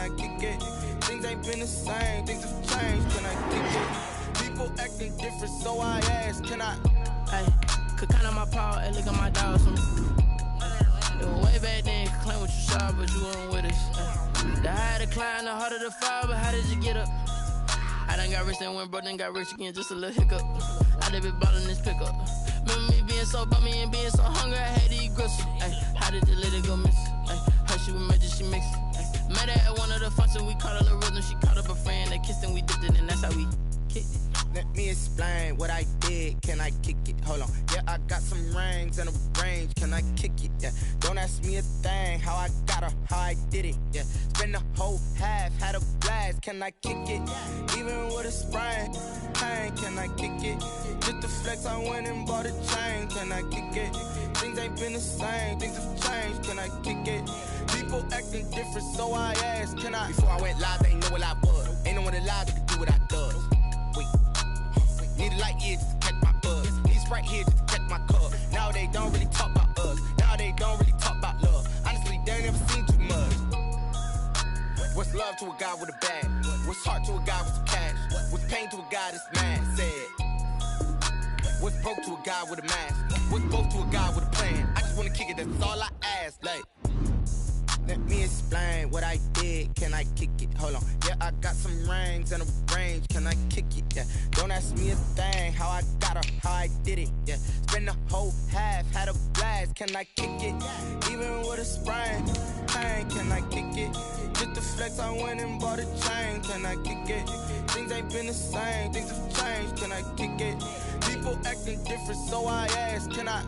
I kick it? Things ain't been the same, things have changed, can I kick it? People acting different, so I ask, can I? Hey, could count on my power, hey, look at my dogs. It was way back then, could claim what you saw, but you weren't with us. The higher the climb, the harder the fall, but how did you get up? I done got rich and went broke, then got rich again, just a little hiccup. I done been ballin' this pickup. Remember me being so bummy and being so hungry, I had to eat gristle. Ay, how did you let it go miss? Ay, her she was magic, she mixed. Met her at one of the functions, we caught her rhythm. She caught up a friend, they kissed and we dipped it, and that's how we kicked it. Let me explain what I did, can I kick it? Hold on, yeah, I got some rings and a range, can I kick it? Yeah, don't ask me a thing, how I got her, how I did it. Yeah, spend the whole half, had a blast, can I kick it? Even with a sprain, pain, can I kick it? Just the flex, I went and bought a chain, can I kick it? Things ain't been the same, things have changed, can I kick it? People acting different, so I ask, can I? Before I went live, they ain't know what I was. Ain't no one alive that could do what I does. Wait, need a light here just to catch my buzz. Need Sprite here just to catch my cup. Now they don't really talk about us. Now they don't really talk about love. Honestly, they ain't never seen too much. What's love to a guy with a bag? What's heart to a guy with some cash? What's pain to a guy that's mad? Said. What's broke to a guy with a mask? What's both to a guy with a plan? I just wanna kick it, that's all I ask. Like, let me explain what I did, can I kick it? Hold on, yeah, I got some rings and a range, can I kick it? Yeah, don't ask me a thing, how I got her, how I did it. Yeah, spend the whole half, had a blast, can I kick it? Even with a sprain, pain, can I kick it? Just the flex, I went and bought a chain, can I kick it? Things ain't been the same, things have changed, can I kick it? People acting different, so I ask, can I?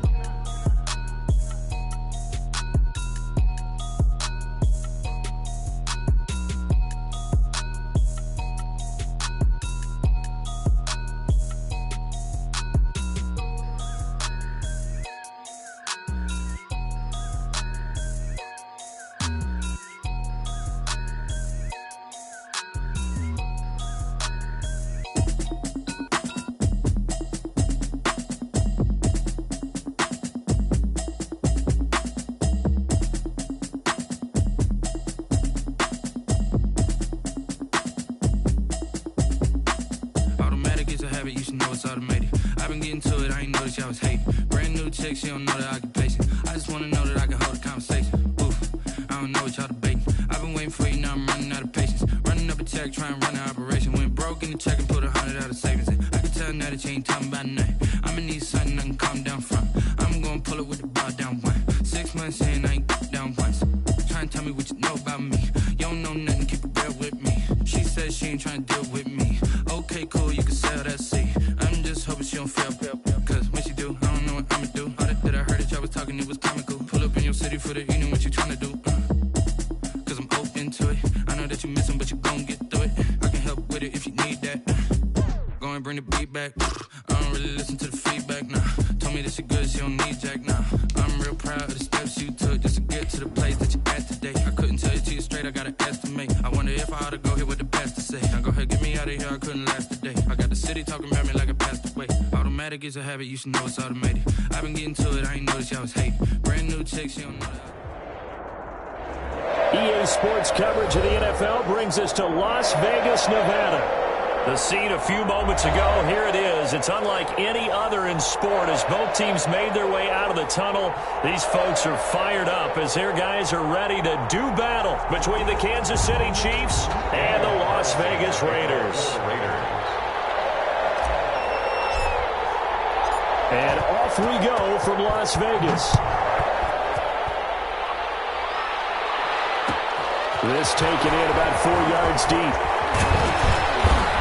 You should know it's automated. I've been getting to it, I ain't noticed y'all was hating. Brand new chick, she don't know the occupation. I just wanna know that I can hold a conversation. Oof, I don't know what y'all debating. I've been waiting for you, now I'm running out of patience. Running up a check, trying to run an operation. Went broke in the check and put 100 out of savings in. I can tell now that you ain't talking about nothing. I'ma need something I can calm down from. I'm gonna pull it with the ball down one. 6 months in, I ain't down once. Trying to tell me what you know about me. You don't know nothing, keep it real with me. She says she ain't trying to deal with me. Okay, cool, you can sell that seat. I'm just hoping she don't fail. Cause when she do, I don't know what I'ma do. All that I heard that y'all was talking, it was comical. Pull up in your city for the evening, what you trying to do? Cause I'm open to it. I know that you missing, but you gon' get through it. I can help with it if you need that. Go and bring the beat back. I don't really listen to the feedback, nah. Told me that she good, she don't need jack, nah. I'm real proud of the steps you took just to get to the place that you at today. I couldn't tell you to you straight, I gotta estimate. I wonder if I ought to go here with the best to say. Now go ahead, get me out of here, I couldn't last a day. I got the city talking about me like I passed away. Automatic is a habit, you should know it's automated. I've been getting to it, I ain't noticed y'all was hating. Brand new chick, she don't know that. EA Sports coverage of the NFL brings us to Las Vegas, Nevada. The scene a few moments ago, here it is. It's unlike any other in sport as both teams made their way out of the tunnel. These folks are fired up as their guys are ready to do battle between the Kansas City Chiefs and the Las Vegas Raiders. And off we go from Las Vegas. This taken in about 4 yards deep.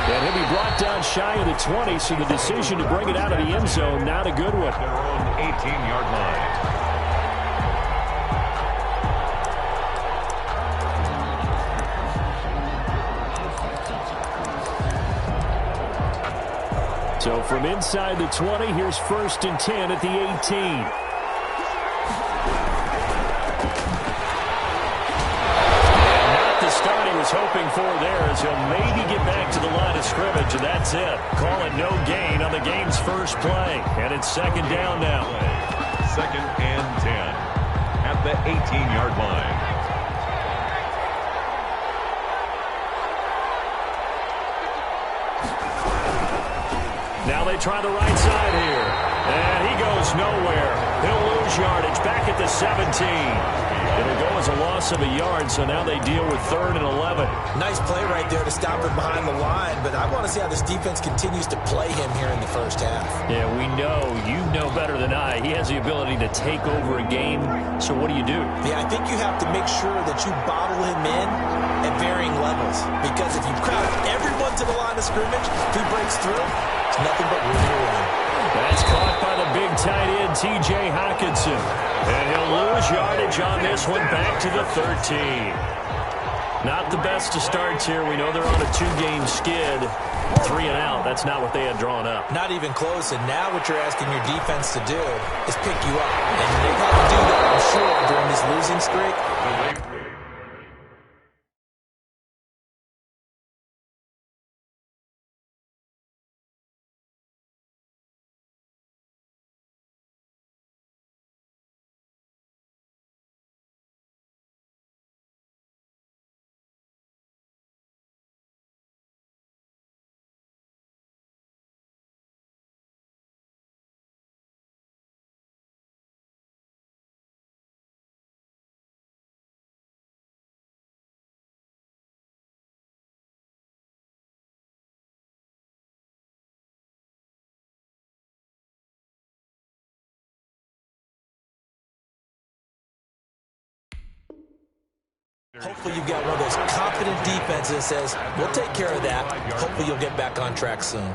And he'll be brought down shy of the 20, so the decision to bring it out of the end zone, not a good one. Their own 18-yard line. So from inside the 20, here's 1st and 10 at the 18. Hoping for there as he'll maybe get back to the line of scrimmage, and that's it. Call it no gain on the game's first play, and it's 2nd down now. 2nd and 10 at the 18-yard line. they try the right side here. And he goes nowhere. He'll lose yardage back at the 17. It'll go as a loss of a yard, so now they deal with 3rd and 11. Nice play right there to stop him behind the line, but I want to see how this defense continues to play him here in the first half. Yeah, we know. You know better than I. He has the ability to take over a game, so what do you do? Yeah, I think you have to make sure that you bottle him in at varying levels, because if you crowd everyone to the line of scrimmage, if he breaks through, it's nothing but room to run. That's caught by the big tight end, T.J. Hockenson. And he'll lose yardage on this one back to the 13. Not the best of starts here. We know they're on a 2-game skid. 3 and out. That's not what they had drawn up. Not even close. And now what you're asking your defense to do is pick you up. And they've had to do that, I'm sure, during this losing streak. Hopefully you've got one of those confident defenses that says, we'll take care of that. Hopefully you'll get back on track soon.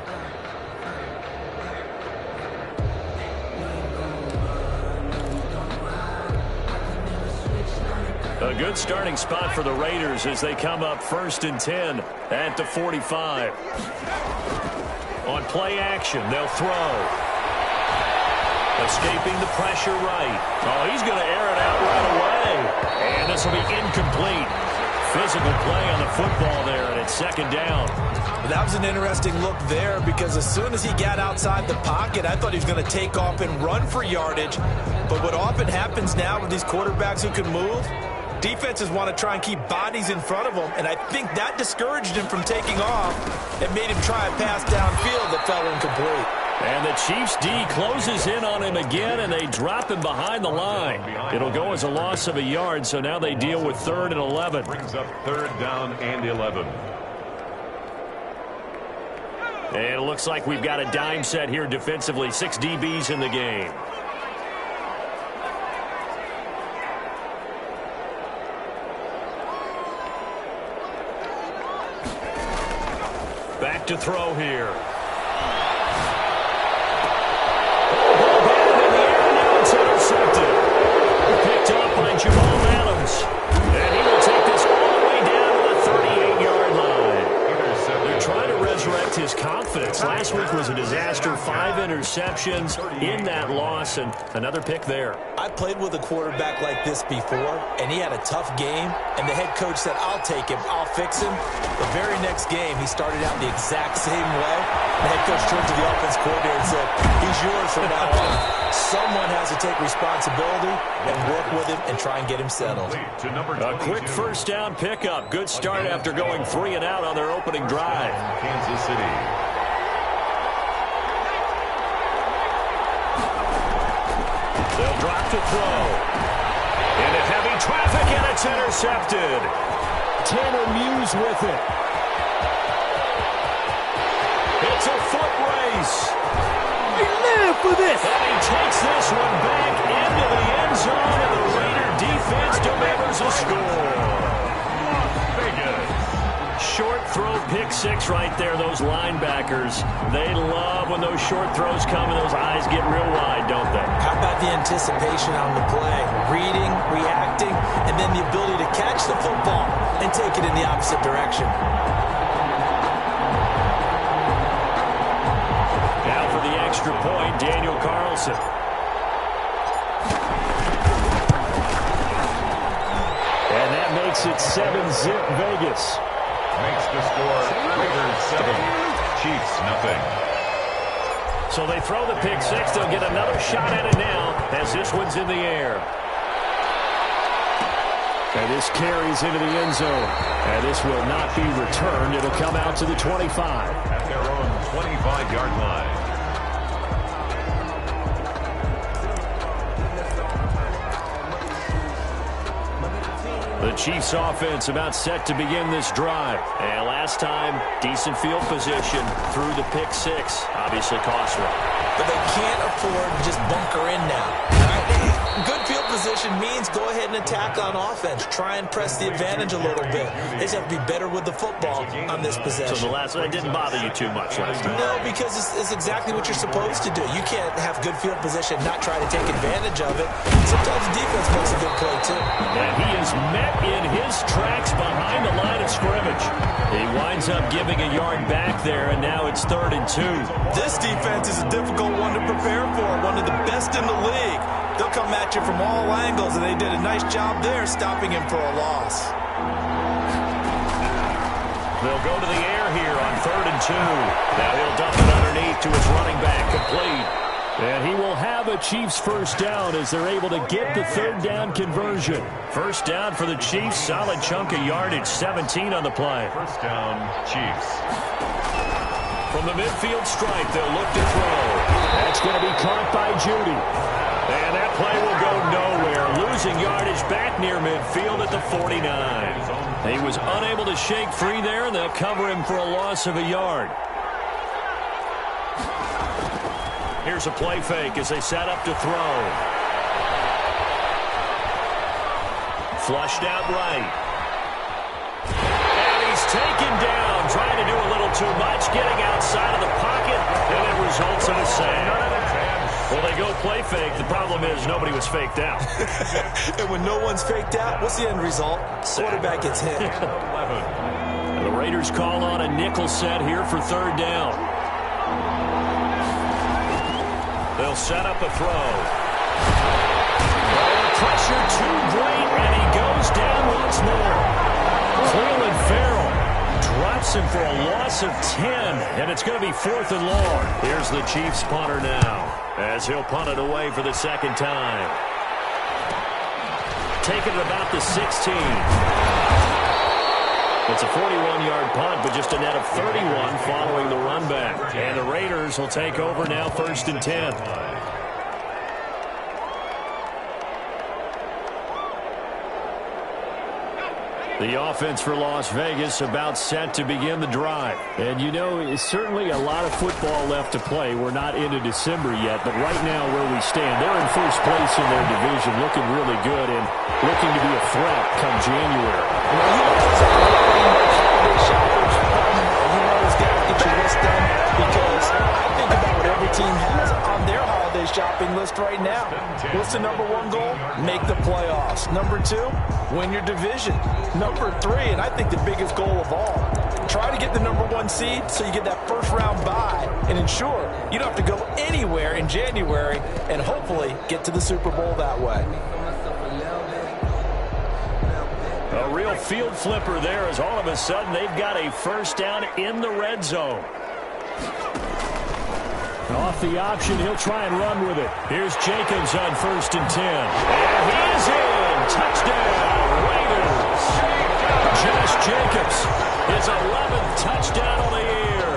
A good starting spot for the Raiders as they come up 1st and 10 at the 45. On play action, they'll throw. Escaping the pressure right. Oh, he's going to air it out right away. And this will be incomplete. Physical play on the football there, and it's 2nd down. That was an interesting look there because as soon as he got outside the pocket, I thought he was going to take off and run for yardage. But what often happens now with these quarterbacks who can move, defenses want to try and keep bodies in front of them, and I think that discouraged him from taking off and made him try a pass downfield that fell incomplete. And the Chiefs' D closes in on him again, and they drop him behind the line. It'll go as a loss of a yard, so now they deal with 3rd and 11. Brings up 3rd down and 11. And it looks like we've got a dime set here defensively. 6 DBs in the game. Back to throw here. Picked up by Jamal Adams. And he will take this all the way down to the 38-yard line. They're trying to resurrect his confidence. Last week was a disaster. 5 interceptions in that loss, and another pick there. I played with a quarterback like this before, and he had a tough game, and the head coach said, I'll take him, I'll fix him. The very next game, he started out the exact same way. The head coach turned to the offense coordinator and said, he's yours from now on. Someone has to take responsibility and work with him and try and get him settled. A quick 1st down pickup. Good start after going 3 and out on their opening drive. Kansas City. They'll drop to throw. Into heavy traffic, and it's intercepted. Tanner Muse with it. It's a foot race. They live for this. And he takes this one back into the end zone, and the Raider defense delivers a score. Short throw, pick 6 right there. Those linebackers, they love when those short throws come and those eyes get real wide, don't they? How about the anticipation on the play? Reading, reacting, and then the ability to catch the football and take it in the opposite direction. Now for the extra point, Daniel Carlson. And that makes it 7-zip Vegas. Makes the score Raiders 7, Chiefs nothing. So they throw the pick 6. They'll get another shot at it now as this one's in the air. And this carries into the end zone. And this will not be returned. It'll come out to the 25. At their own 25-yard line. The Chiefs offense about set to begin this drive. And last time, decent field position through the pick six. Obviously costly. But they can't afford to just bunker in now. Good field position means go ahead and attack on offense. Try and press the advantage a little bit. They just have to be better with the football on this possession. So the last one didn't bother you too much last time? No, because it's exactly what you're supposed to do. You can't have good field position and not try to take advantage of it. Sometimes the defense makes a good play, too. And he is met in his tracks behind the line of scrimmage. He winds up giving a yard back there, and now it's 3rd and 2. This defense is a difficult one to prepare for, one of the best in the league. They'll come at you from all angles, and they did a nice job there stopping him for a loss. They'll go to the air here on 3rd and 2. Now he'll dump it underneath to his running back, complete. And he will have a Chiefs first down as they're able to get the 3rd down conversion. First down for the Chiefs, solid chunk of yardage, 17 on the play. First down, Chiefs. From the midfield stripe, they'll look to throw. That's going to be caught by Judy. And that play will go nowhere, losing yardage back near midfield at the 49. He was unable to shake free there, and they'll cover him for a loss of a yard. Here's a play fake as they set up to throw. Flushed out right. And he's taken down, trying to do a little too much, getting outside of the pocket, and it results in a sack. Well, they go play fake. The problem is nobody was faked out. And when no one's faked out, what's the end result? Quarterback gets hit. And the Raiders call on a nickel set here for 3rd down. They'll set up a throw. Pressure too great, and he goes down once more. Cleveland Farrell drops him for a loss of 10, and it's going to be 4th and long. Here's the Chiefs punter now, as he'll punt it away for the 2nd time. Taking it about the 16. It's a 41-yard punt, but just a net of 31 following the run back. And the Raiders will take over now, 1st and 10. The offense for Las Vegas about set to begin the drive. And, you know, it's certainly a lot of football left to play. We're not into December yet, but right now where we stand, they're in first place in their division, looking really good and looking to be a threat come January. You always got to get your list done because I think about what every team has on their holiday shopping list right now. What's the number 1 goal? Make the playoffs. Number 2, win your division. Number 3, and I think the biggest goal of all, try to get the number 1 seed so you get that first round bye and ensure you don't have to go anywhere in January and hopefully get to the Super Bowl that way. A real field flipper there as all of a sudden they've got a first down in the red zone. Off the option, he'll try and run with it. Here's Jacobs on 1st and 10. And he is in. Touchdown, Raiders. Josh Jacobs, his 11th touchdown on the year.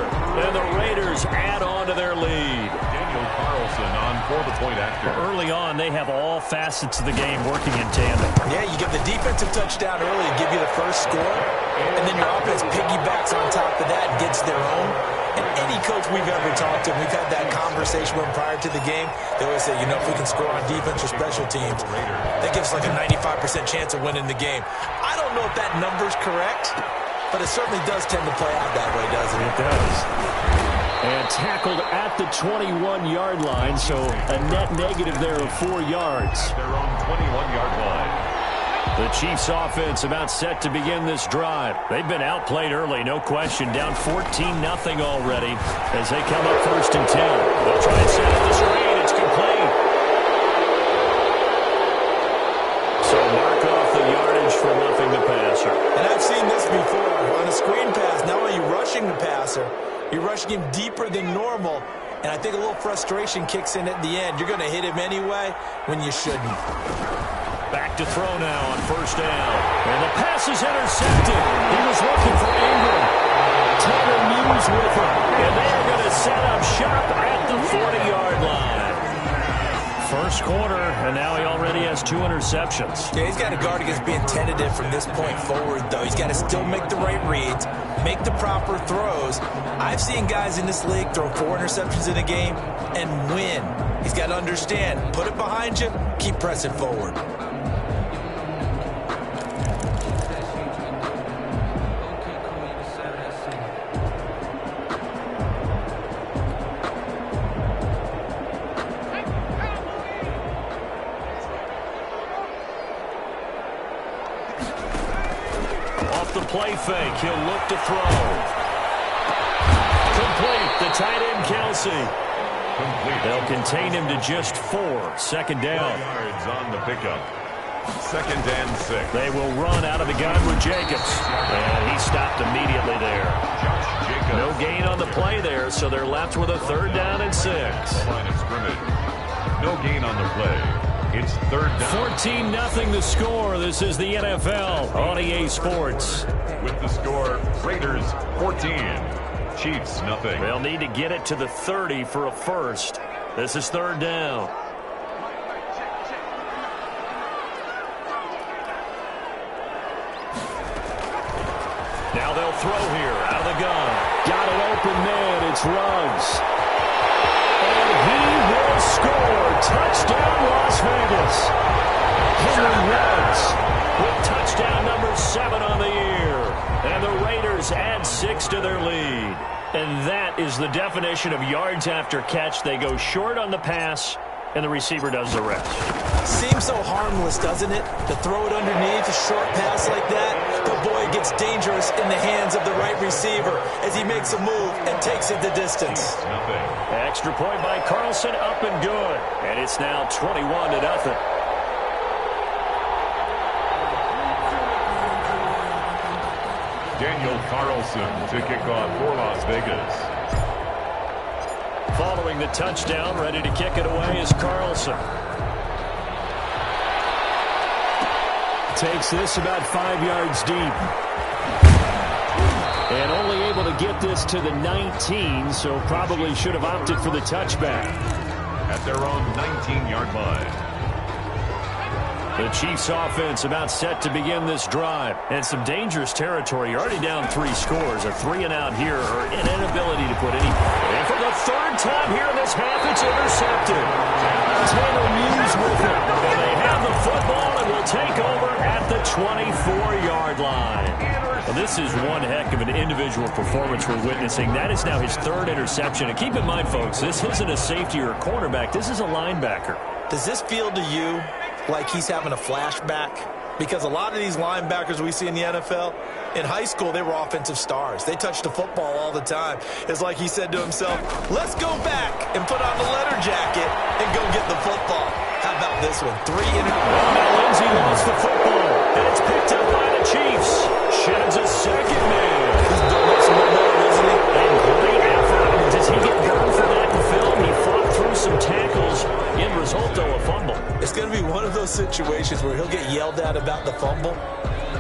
And the Raiders add on to their lead. Daniel Carlson on for the point after. Early on, they have all facets of the game working in tandem. Yeah, you get the defensive touchdown early to give you the first score, and then your offense piggybacks on top of that and gets their own. And any coach we've ever talked to, we've had that conversation with them prior to the game, they always say, you know, if we can score on defense or special teams, that gives us like a 95% chance of winning the game. I don't know if that number's correct, but it certainly does tend to play out that way, doesn't it? It does. And tackled at the 21-yard line, so a net negative there of 4 yards. Their own 21-yard line. The Chiefs offense about set to begin this drive. They've been outplayed early, no question. Down 14-0 already as they come up 1st and 10. They'll try and set up the screen. It's complete. So mark off the yardage for roughing the passer. And I've seen this before. On a screen pass, not only are you rushing the passer, you're rushing him deeper than normal. And I think a little frustration kicks in at the end. You're going to hit him anyway when you shouldn't. Back to throw now on 1st down. And the pass is intercepted. He was looking for Ingram. Tanner Muse with him. And they are going to set up shop at the 40-yard line. First quarter, and now he already has 2 interceptions. Yeah, he's got to guard against being tentative from this point forward, though. He's got to still make the right reads, make the proper throws. I've seen guys in this league throw 4 interceptions in a game and win. He's got to understand, put it behind you, keep pressing forward. The play fake. He'll look to throw. Complete. The tight end, Kelsey. Complete. They'll contain him to just 4. Second down. 4 yards on the pickup. 2nd and 6. They will run out of the gun with Jacobs. And he stopped immediately there. Josh Jacobs. No gain on the play there, so they're left with a 3rd down and 6. Line of scrimmage. No gain on the play. It's 3rd down. 14-0 the score. This is the NFL on EA Sports. With the score, Raiders 14, Chiefs nothing. They'll need to get it to the 30 for a first. This is 3rd down. Now they'll throw here out of the gun. Got it open man. It's Ruggs. And he will score. Touchdown, Las Vegas. Henry Ruggs with touchdown number 7 on the year. And the Raiders add 6 to their lead. And that is the definition of yards after catch. They go short on the pass, and the receiver does the rest. Seems so harmless, doesn't it? To throw it underneath a short pass like that. But boy, it gets dangerous in the hands of the right receiver as he makes a move and takes it the distance. Extra point by Carlson, up and good. And it's now 21-0. Daniel Carlson to kick off for Las Vegas. Following the touchdown, ready to kick it away is Carlson. Takes this about 5 yards deep. And only able to get this to the 19, so probably should have opted for the touchback. At their own 19-yard line. The Chiefs offense about set to begin this drive. And some dangerous territory. You're already down 3 scores. A 3 and out here, or an inability to put any. And for the 3rd time here in this half, it's intercepted. Taylor Muse with it. And they have the football and will take over at the 24-yard line. Well, this is one heck of an individual performance we're witnessing. That is now his 3rd interception. And keep in mind, folks, this isn't a safety or a cornerback. This is a linebacker. Does this feel to you like he's having a flashback? Because a lot of these linebackers we see in the NFL, in high school, they were offensive stars. They touched the football all the time. It's like he said to himself, let's go back and put on the leather jacket and go get the football. How about this one? 3 interceptions. Now Lindsey lost the football, and it's picked up by the Chiefs. Sheds a 2nd man. He's building up some momentum, isn't he? And great effort. Does he get burned for that in film? He fought through some tackles. End result, though, a fumble. It's going to be one of those situations where he'll get yelled at about the fumble,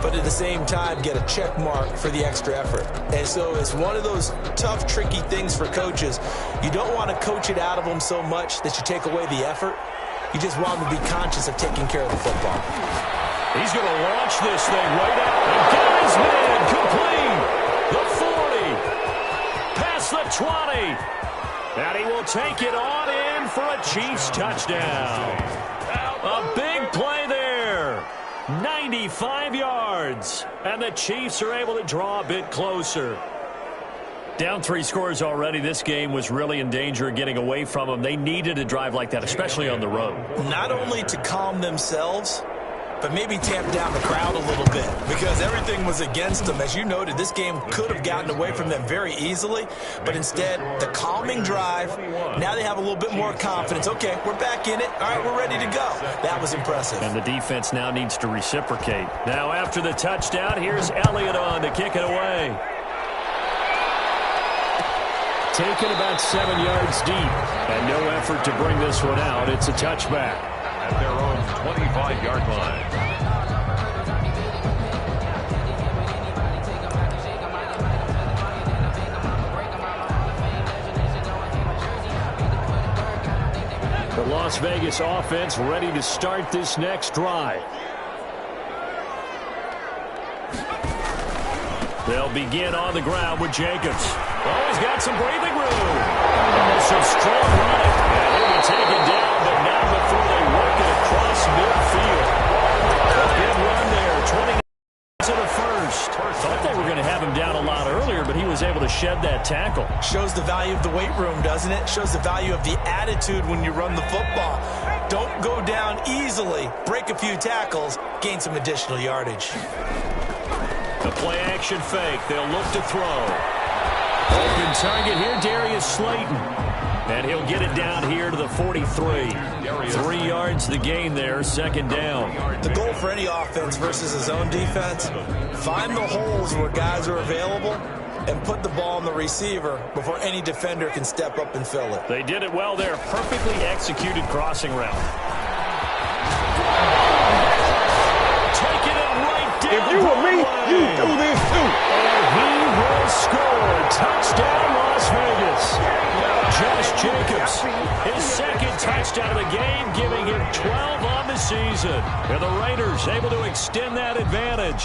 but at the same time get a check mark for the extra effort. And so it's one of those tough, tricky things for coaches. You don't want to coach it out of them so much that you take away the effort. You just want them to be conscious of taking care of the football. He's going to launch this thing right out. And got his man complete. The 40. Past the 20. And he will take it on in for a Chiefs touchdown. A big play there. 95 yards. And the Chiefs are able to draw a bit closer. Down 3 scores already. This game was really in danger of getting away from them. They needed a drive like that, especially on the road. Not only to calm themselves, but maybe tamp down the crowd a little bit, because everything was against them. As you noted, this game could have gotten away from them very easily, but instead, the calming drive, now they have a little bit more confidence. Okay, we're back in it. All right, we're ready to go. That was impressive. And the defense now needs to reciprocate. Now, after the touchdown, here's Elliott on to kick it away. Taken about 7 yards deep, and no effort to bring this one out. It's a touchback. At their own 25-yard line. The Las Vegas offense ready to start this next drive. They'll begin on the ground with Jacobs. Oh, he's got some breathing room. Some strong running. And he'll be taken down, but not before they work it across midfield. A big run there, 20 to the first. Thought they were going to have him down a lot earlier, but he was able to shed that tackle. Shows the value of the weight room, doesn't it? Shows the value of the attitude when you run the football. Don't go down easily. Break a few tackles. Gain some additional yardage. The play-action fake. They'll look to throw. Open target here, Darius Slayton. And he'll get it down here to the 43. 3 yards the gain there, second down. The goal for any offense versus his own defense, find the holes where guys are available and put the ball on the receiver before any defender can step up and fill it. They did it well there. Perfectly executed crossing route. Taking it right down. If you were me, you'd do this too. And he will score. Touchdown, Las Vegas. Josh Jacobs, his second touchdown of the game, giving him 12 on the season. And the Raiders able to extend that advantage.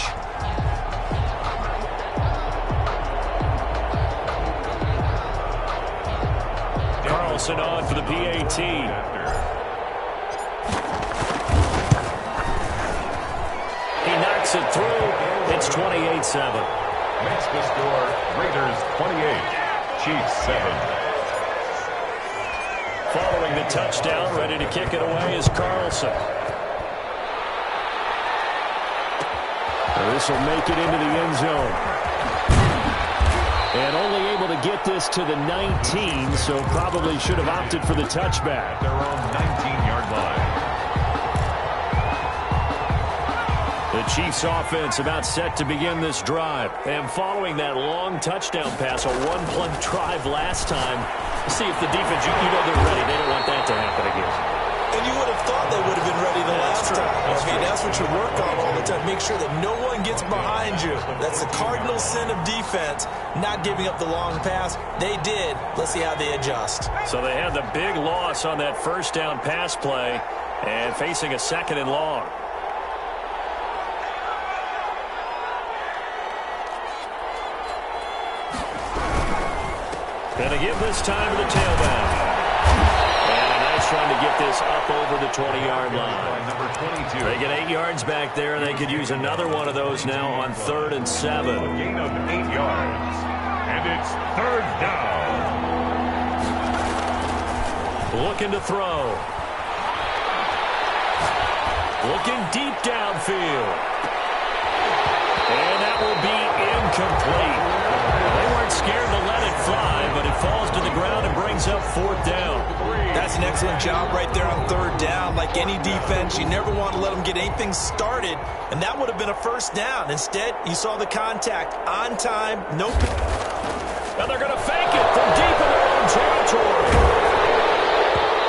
Carlson on for the PAT. He knocks it through. It's 28-7. Makes the score Raiders 28, Chiefs 7. Following the touchdown, ready to kick it away is Carlson. This will make it into the end zone. And only able to get this to the 19, so probably should have opted for the touchback. Their own 19-yard line. The Chiefs offense about set to begin this drive. And following that long touchdown pass, a one-play drive last time, see if the defense, you know they're ready. They don't want that to happen again. And you would have thought they would have been ready the last time. That's what you work on all the time. Make sure that no one gets behind you. That's the cardinal sin of defense, not giving up the long pass. They did. Let's see how they adjust. So they had the big loss on that first down pass play and facing a second and long. Going to give this time to the tailback. And a nice run to get this up over the 20-yard line. Number 22. They get 8 yards back there. They could use another one of those now on 3rd and 7. A gain of 8 yards. And it's 3rd down. Looking to throw. Looking deep downfield. And that will be incomplete. They weren't scared to let it fly, but it falls to the ground and brings up 4th down. That's an excellent job right there on 3rd down. Like any defense, you never want to let them get anything started, and that would have been a 1st down. Instead, you saw the contact on time, no. And they're going to fake it from deep in their own territory.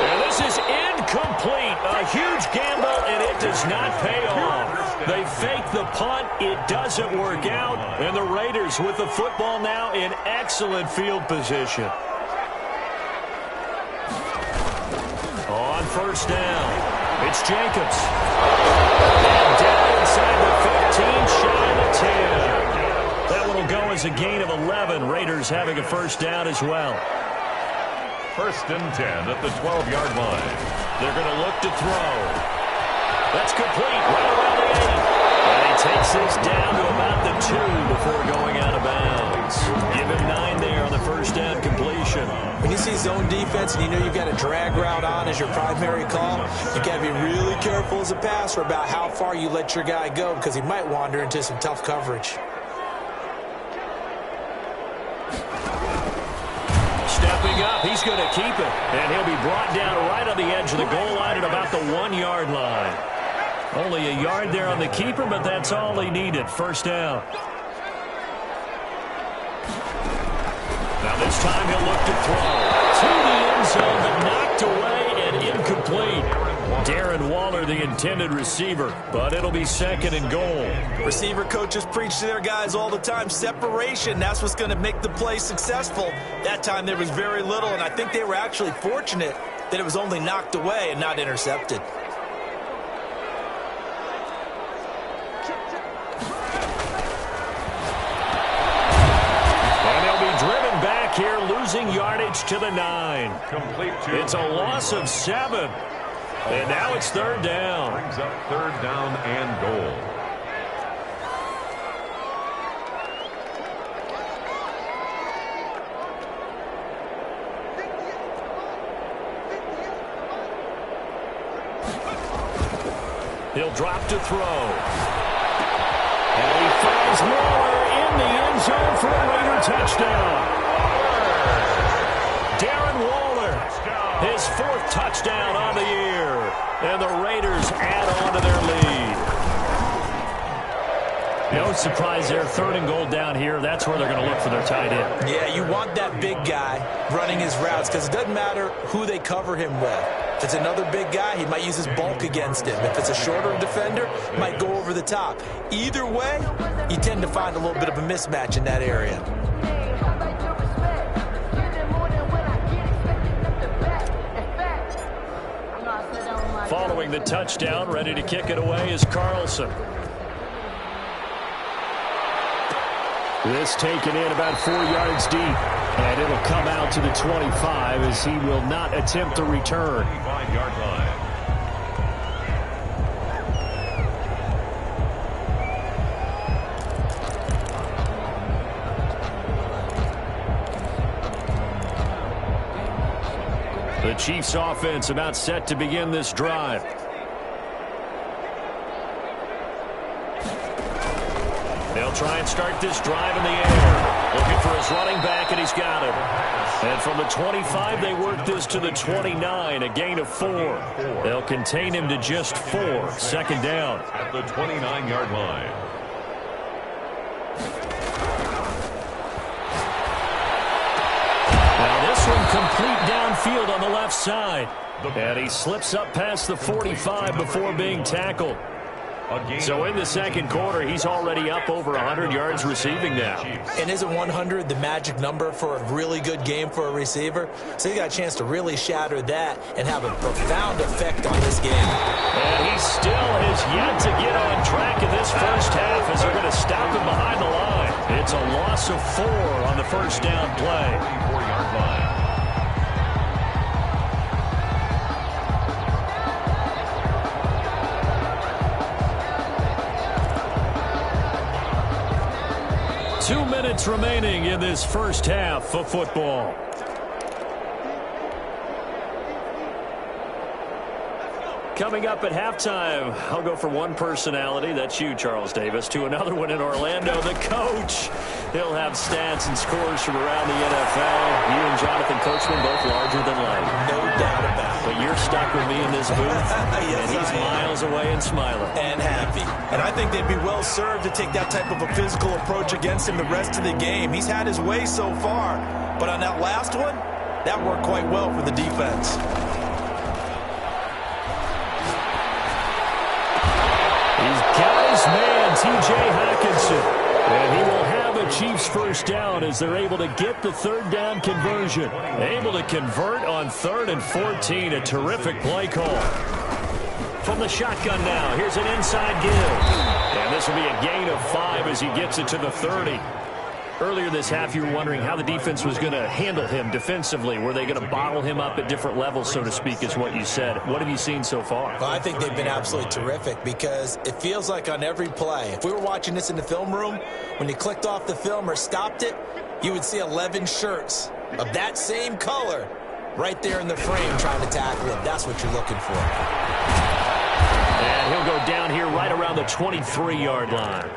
And this is incomplete. A huge gamble, and it does not pay off. They fake the punt. It doesn't work out. And the Raiders with the football now in excellent field position. On 1st down, it's Jacobs. And down inside the 15, shy of the 10. That one will go as a gain of 11. Raiders having a 1st down as well. 1st and 10 at the 12-yard line. They're going to look to throw. That's complete right around the 8. And he takes this down to about the 2 before going out of bounds. Give him 9 there on the 1st down completion. When you see zone defense and you know you've got a drag route on as your primary call, you got to be really careful as a passer about how far you let your guy go because he might wander into some tough coverage. Stepping up, he's going to keep it. And he'll be brought down right on the edge of the goal line at about the 1-yard line. Only a yard there on the keeper, but that's all he needed. 1st down. Now this time he'll look to throw. To the end zone, but knocked away and incomplete. Darren Waller, the intended receiver, but it'll be 2nd and goal. Receiver coaches preach to their guys all the time. Separation, that's what's going to make the play successful. That time there was very little, and I think they were actually fortunate that it was only knocked away and not intercepted. And they'll be driven back here, losing yardage to the 9. It's a loss of 7. And now it's third down. Brings up third down and goal. He'll drop to throw. And he finds Waller in the end zone for a Raider touchdown. Darren Waller, his 4th touchdown on the year. And the Raiders add on to their lead. No surprise there, 3rd and goal down here. That's where they're going to look for their tight end. Yeah, you want that big guy running his routes because it doesn't matter who they cover him with. If it's another big guy, he might use his bulk against him. If it's a shorter defender, might go over the top. Either way, you tend to find a little bit of a mismatch in that area. Following the touchdown, ready to kick it away is Carlson. This taken in about 4 yards deep. And it'll come out to the 25 as he will not attempt to return. 25-yard line. The Chiefs offense about set to begin this drive. They'll try and start this drive in the air. Looking for his running back, and he's got him. And from the 25, they work this to the 29, a gain of 4. They'll contain him to just 4. Second down. At the 29-yard line. Now this one complete downfield on the left side. And he slips up past the 45 before being tackled. So in the second quarter, he's already up over 100 yards receiving now. And isn't 100 the magic number for a really good game for a receiver? So he got a chance to really shatter that and have a profound effect on this game. And he still has yet to get on track in this first half as they're going to stop him behind the line. It's a loss of 4 on the first down play. 34-yard line. Two minutes remaining in this first half of football. Coming up at halftime, I'll go from one personality, that's you, Charles Davis, to another one in Orlando, the coach. He'll have stats and scores from around the NFL. You and Jonathan Coachman both larger than life. No doubt about it. But you're stuck with me in this booth, Yes, and he's miles away and smiling. And happy. And I think they'd be well served to take that type of a physical approach against him the rest of the game. He's had his way so far, but on that last one, that worked quite well for the defense. He's got his man, T.J. Hockenson. And he will have a Chiefs first down as they're able to get the third down conversion. Able to convert on 3rd and 14. A terrific play call. From the shotgun now, here's an inside give. And this will be a gain of 5 as he gets it to the 30. Earlier this half, you were wondering how the defense was going to handle him defensively. Were they going to bottle him up at different levels, so to speak, is what you said. What have you seen so far? Well, I think they've been absolutely terrific because it feels like on every play, if we were watching this in the film room, when you clicked off the film or stopped it, you would see 11 shirts of that same color right there in the frame trying to tackle him. That's what you're looking for. And he'll go down here right around the 23-yard line.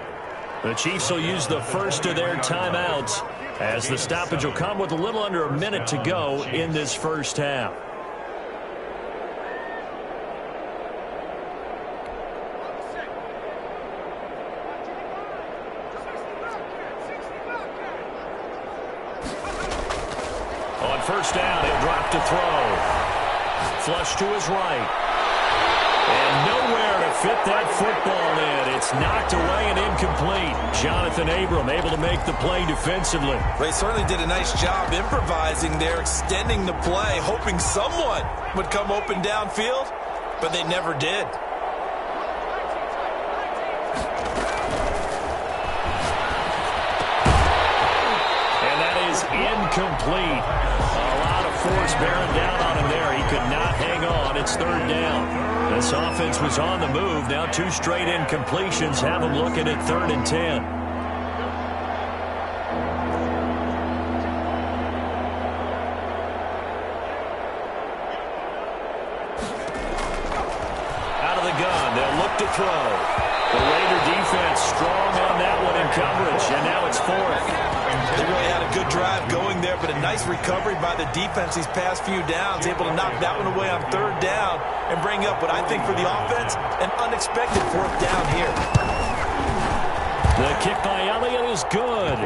The Chiefs will use the first of their timeouts as the stoppage will come with a little under a minute to go in this first half. On first down, he'll drop to throw. Flush to his right. And nowhere to fit that football in. It's knocked away and incomplete. Jonathan Abram able to make the play defensively. They certainly did a nice job improvising there, extending the play, hoping someone would come open downfield, but they never did. And that is incomplete. A lot of force bearing down on him there. He could not hang on. It's third down. This offense was on the move. Now 2 straight incompletions have them looking at 3rd and 10. Out of the gun. They'll look to throw. The Raider defense strong on that one in coverage, and now it's 4th. They really had a good drive going there, but a nice recovery by the defense these past few downs, able to knock that one away on 3rd down and bring up what I think for the offense, an unexpected 4th down here. The kick by Elliott is good.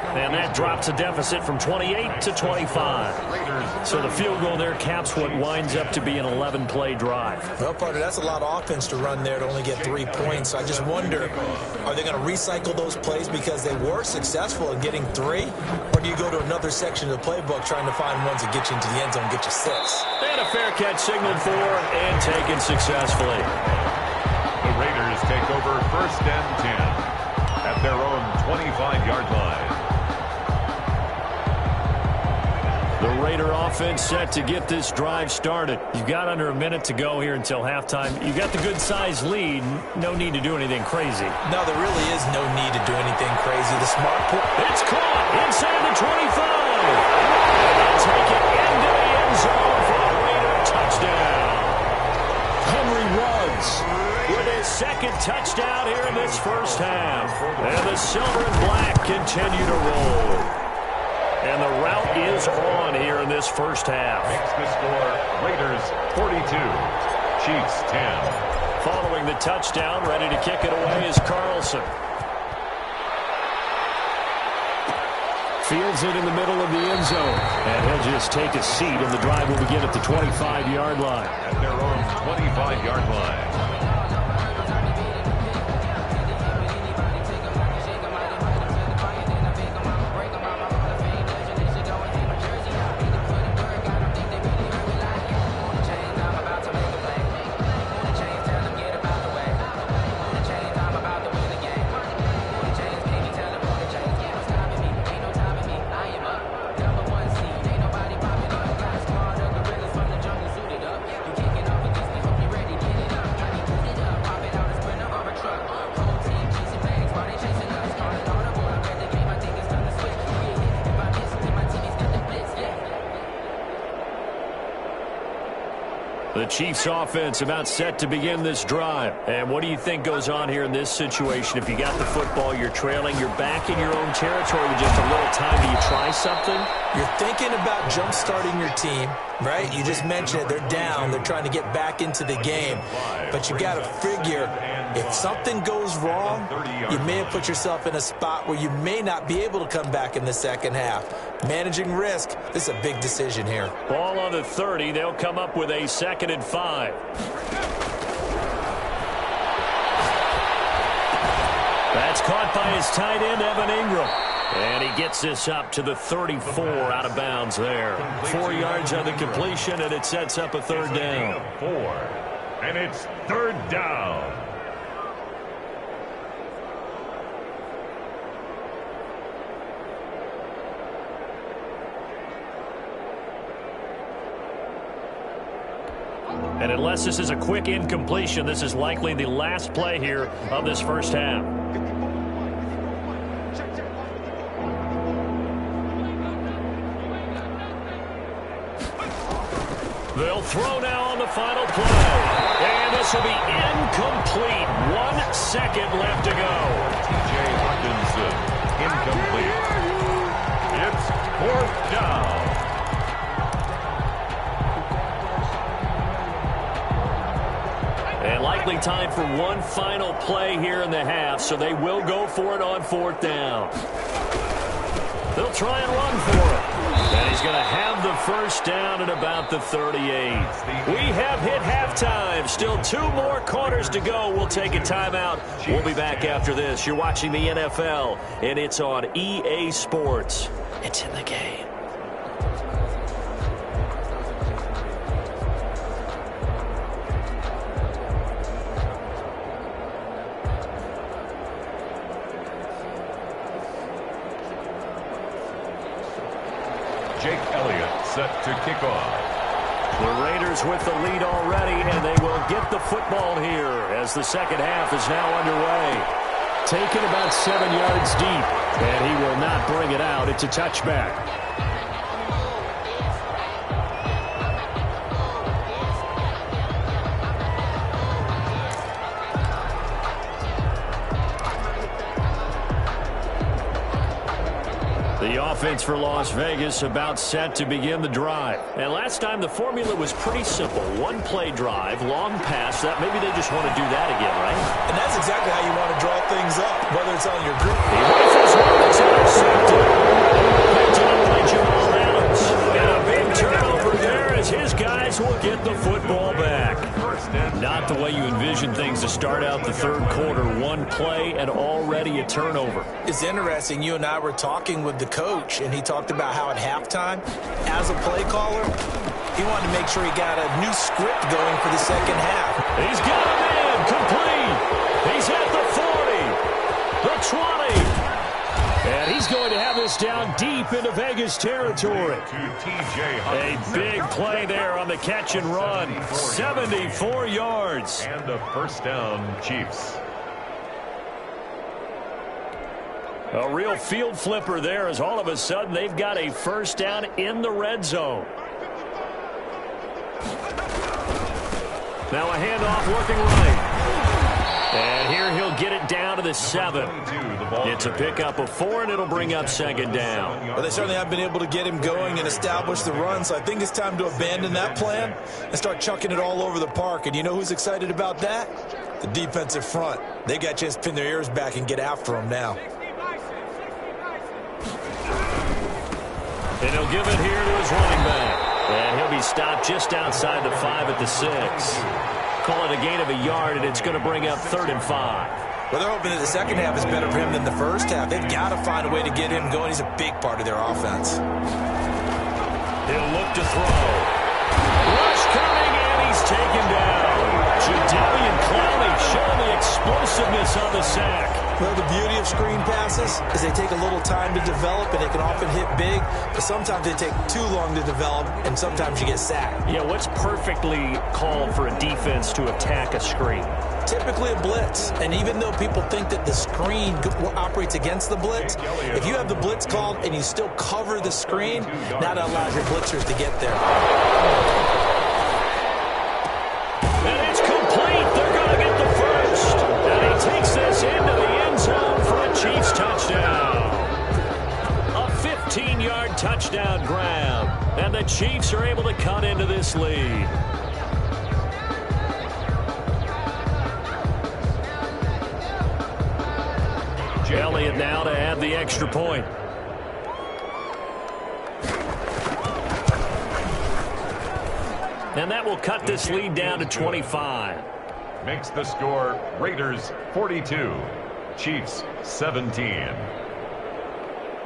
And that drops a deficit from 28 to 25. So the field goal there caps what winds up to be an 11-play drive. Well, partner, that's a lot of offense to run there to only get 3 points. So I just wonder, are they going to recycle those plays because they were successful in getting 3? Or do you go to another section of the playbook trying to find ones that get you into the end zone, get you 6? And a fair catch signaled for and taken successfully. The Raiders take over 1st and 10 at their own 25-yard line. The Raider offense set to get this drive started. You've got under a minute to go here until halftime. You've got the good-sized lead. No need to do anything crazy. No, there really is no need to do anything crazy. The smart play. It's caught inside the 25. They'll take it into the end zone for a Raider touchdown. Henry Ruggs with his 2nd touchdown here in this first half. And the silver and black continue to roll. And the route is on here in this first half. Makes the score Raiders 42, Chiefs 10. Following the touchdown, ready to kick it away is Carlson. Fields it in the middle of the end zone. And he'll just take a seat, and the drive will begin at the 25-yard line. At their own 25-yard line. The Chiefs offense about set to begin this drive. And what do you think goes on here in this situation? If you got the football, you're trailing, you're back in your own territory with just a little time. Do you try something? You're thinking about jump-starting your team, right? You just mentioned it. They're down. They're trying to get back into the game. But you got to figure, if something goes wrong, you may have put yourself in a spot where you may not be able to come back in the second half. Managing risk, this is a big decision here. Ball on the 30. They'll come up with a 2nd and 5. That's caught by his tight end, Evan Ingram. And he gets this up to the 34 out of bounds there. 4 yards on the completion, and it sets up a 3rd down. 4. And it's 3rd down. And unless this is a quick incompletion, this is likely the last play here of this first half. They'll throw now on the final play. And this will be incomplete. 1 second left to go. T.J. Hawkinson, incomplete. It's 4th down. And likely time for one final play here in the half, so they will go for it on 4th down. They'll try and run for it. And he's He's going to have the first down at about the 38. We have hit halftime. Still 2 more quarters to go. We'll take a timeout. We'll be back after this. You're watching the NFL, and it's on EA Sports. It's in the game. Jake Elliott set to kick off. The Raiders with the lead already, and they will get the football here as the second half is now underway. Taken about 7 yards deep, and he will not bring it out. It's a touchback. The offense for Las Vegas about set to begin the drive. And last time the formula was pretty simple. 1-play drive, long pass. That maybe they just want to do that again, right? And that's exactly how you want to draw things up, whether it's on your group. He rifles one that's intercepted. Picked up by Jamal Adams. And a big turnover there as his guys will get the football back. Not the way you envision things to start out the third quarter. 1 play and already a turnover. It's interesting. You and I were talking with the coach, and he talked about how at halftime, as a play caller, he wanted to make sure he got a new script going for the second half. He's got a man complete. He's at the 40, the 20. And he's going to have this down deep into Vegas territory. A big play there on the catch and run. 74 yards. And a first down, Chiefs. A real field flipper there as all of a sudden they've got a first down in the red zone. Now a handoff working right. And here he'll get it down to the 7. It's a pickup of 4, and it'll bring up second down. Well, they certainly have been able to get him going and establish the run, so I think it's time to abandon that plan and start chucking it all over the park. And you know who's excited about that? The defensive front. They got a chance to pin their ears back and get after him now. And he'll give it here to his running back. And he'll be stopped just outside the 5 at the 6. Call it a gain of a yard, and it's going to bring up 3rd and 5. Well, they're hoping that the second half is better for him than the first half. They've got to find a way to get him going. He's a big part of their offense. He'll look to throw. Rush coming, and he's taken down. Jadeveon Clowney showing the explosiveness on the sack. Well, the beauty of screen passes is they take a little time to develop, and they can often hit big, but sometimes they take too long to develop, and sometimes you get sacked. Yeah, what's perfectly called for a defense to attack a screen? Typically a blitz, and even though people think that the screen operates against the blitz, if you have the blitz called and you still cover the screen, that allows your blitzers to get there. And it's complete. They're going to get the first. And he takes this into the end zone for a Chiefs touchdown. A 15-yard touchdown grab. And the Chiefs are able to cut into this lead. Elliott now to add the extra point. And that will cut this lead down to 25. Makes the score Raiders 42, Chiefs 17.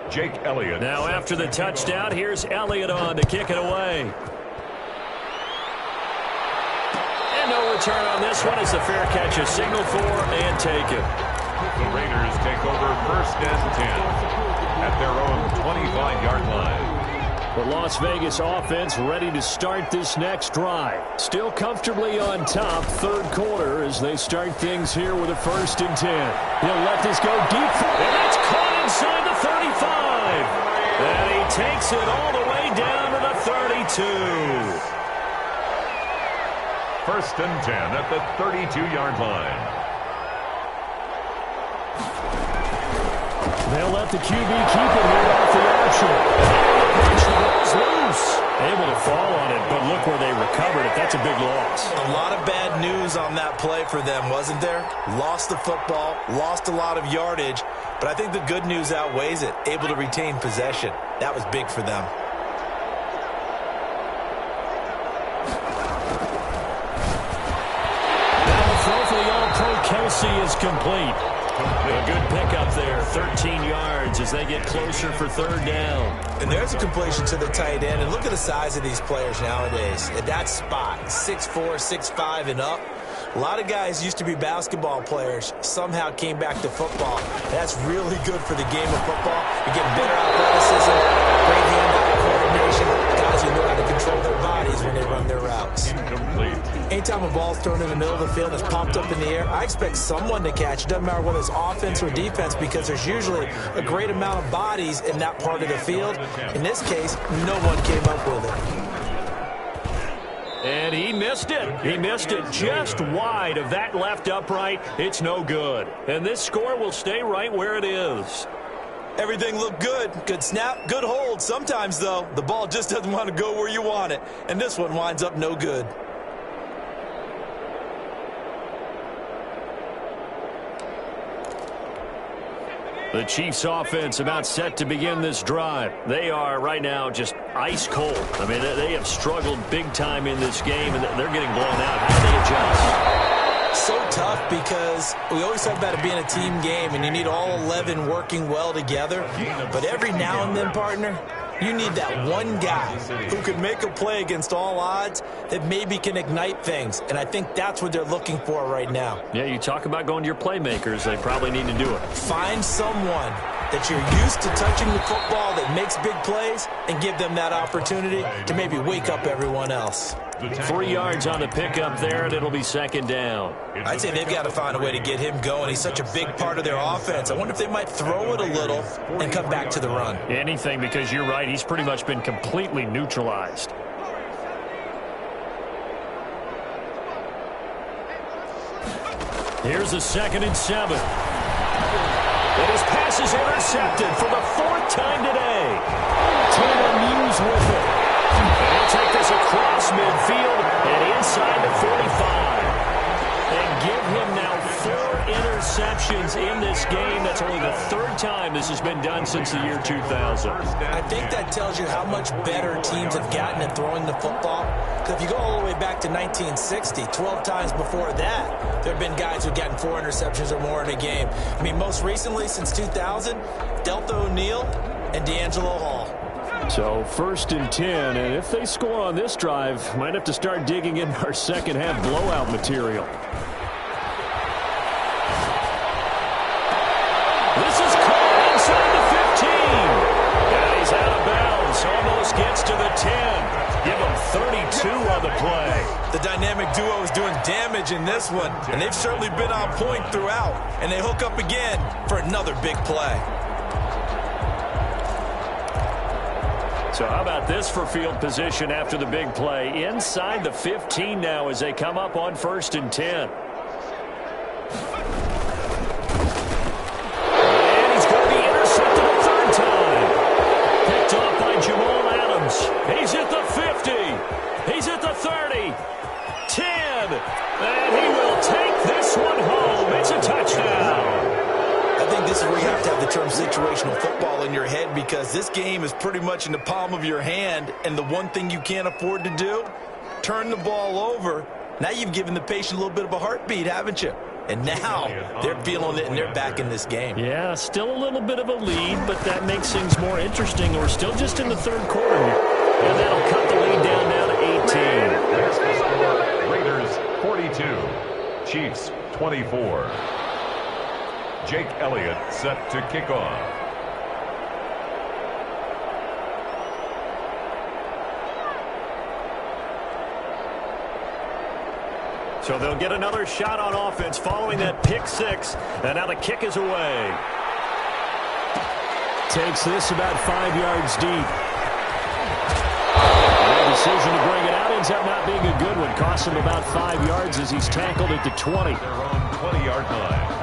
Jake Elliott. Now after the touchdown, here's Elliott on to kick it away. And no return on this one as the fair catch is signaled for and taken. The Raiders take over 1st and 10 at their own 25-yard line. The Las Vegas offense ready to start this next drive. Still comfortably on top, third quarter as they start things here with a 1st and 10. He'll let this go deep. And that's caught inside the 35. And he takes it all the way down to the 32. 1st and 10 at the 32-yard line. They'll let the QB keep it here off the option. The ball's loose. Able to fall on it, but look where they recovered it. That's a big loss. A lot of bad news on that play for them, wasn't there? Lost the football, lost a lot of yardage, but I think the good news outweighs it. Able to retain possession. That was big for them. Kelsey is complete. A good pickup there, 13 yards as they get closer for third down. And there's a completion to the tight end. And look at the size of these players nowadays. At that spot, 6'4", 6'5", and up. A lot of guys used to be basketball players, somehow came back to football. That's really good for the game of football. You're getting better athleticism, great hand-eye coordination, guys who know how to control their bodies when they run their routes. Anytime a ball's thrown in the middle of the field that's popped up in the air, I expect someone to catch. It doesn't matter whether it's offense or defense because there's usually a great amount of bodies in that part of the field. In this case, no one came up with it. And he missed it. He missed it just wide of that left upright. It's no good. And this score will stay right where it is. Everything looked good. Good snap, good hold. Sometimes, though, the ball just doesn't want to go where you want it. And this one winds up no good. The Chiefs offense about set to begin this drive. They are right now just ice cold. I mean, they have struggled big time in this game, and they're getting blown out. How do they adjust? So tough because we always talk about it being a team game, and you need all 11 working well together. But every now and then, partner, you need that one guy who can make a play against all odds that maybe can ignite things. And I think that's what they're looking for right now. Yeah, you talk about going to your playmakers. They probably need to do it. Find someone that you're used to touching the football that makes big plays and give them that opportunity to maybe wake up everyone else. 3 yards on the pickup there, and it'll be second down. I'd say they've got to find a way to get him going. He's such a big part of their offense. I wonder if they might throw it a little and come back to the run. Anything, because you're right. He's pretty much been completely neutralized. Here's a 2nd and 7. And his pass is intercepted for the 4th time today. Taylor Muse with it. And he'll take this across midfield and inside the 45. And give him now 4 interceptions in this game. That's only the 3rd time this has been done since the year 2000. I think that tells you how much better teams have gotten at throwing the football. Because if you go all the way back to 1960, 12 times before that, there have been guys who've gotten 4 interceptions or more in a game. I mean, most recently, since 2000, Delta O'Neal and D'Angelo Hall. So 1st and 10, and if they score on this drive, might have to start digging in our second half blowout material. This is caught inside the 15. And he's out of bounds, almost gets to the 10. Give him 32 on the play. The dynamic duo is doing damage in this one, and they've certainly been on point throughout. And they hook up again for another big play. So how about this for field position after the big play? Inside the 15 now as they come up on 1st and 10. And he's going to be intercepted a 3rd time. Picked off by Jamal Adams. He's at the 50. He's at the 30. 10. And he will take this one home. It's a touchdown. I think this is where you have to have the term situational football in your head because this game is pretty much in the palm of your hand, and the one thing you can't afford to do, turn the ball over. Now you've given the patient a little bit of a heartbeat, haven't you? And now they're feeling it, and they're back in this game. Yeah, still a little bit of a lead, but that makes things more interesting. We're still just in the 3rd quarter here. And that'll cut the lead down to 18. Raiders 42, Chiefs 24. Jake Elliott set to kick off. So they'll get another shot on offense following that pick 6. And now the kick is away. Takes this about 5 yards deep. The decision to bring it out ends up not being a good one. Costs him about 5 yards as he's tackled at the 20. Their own 20-yard line.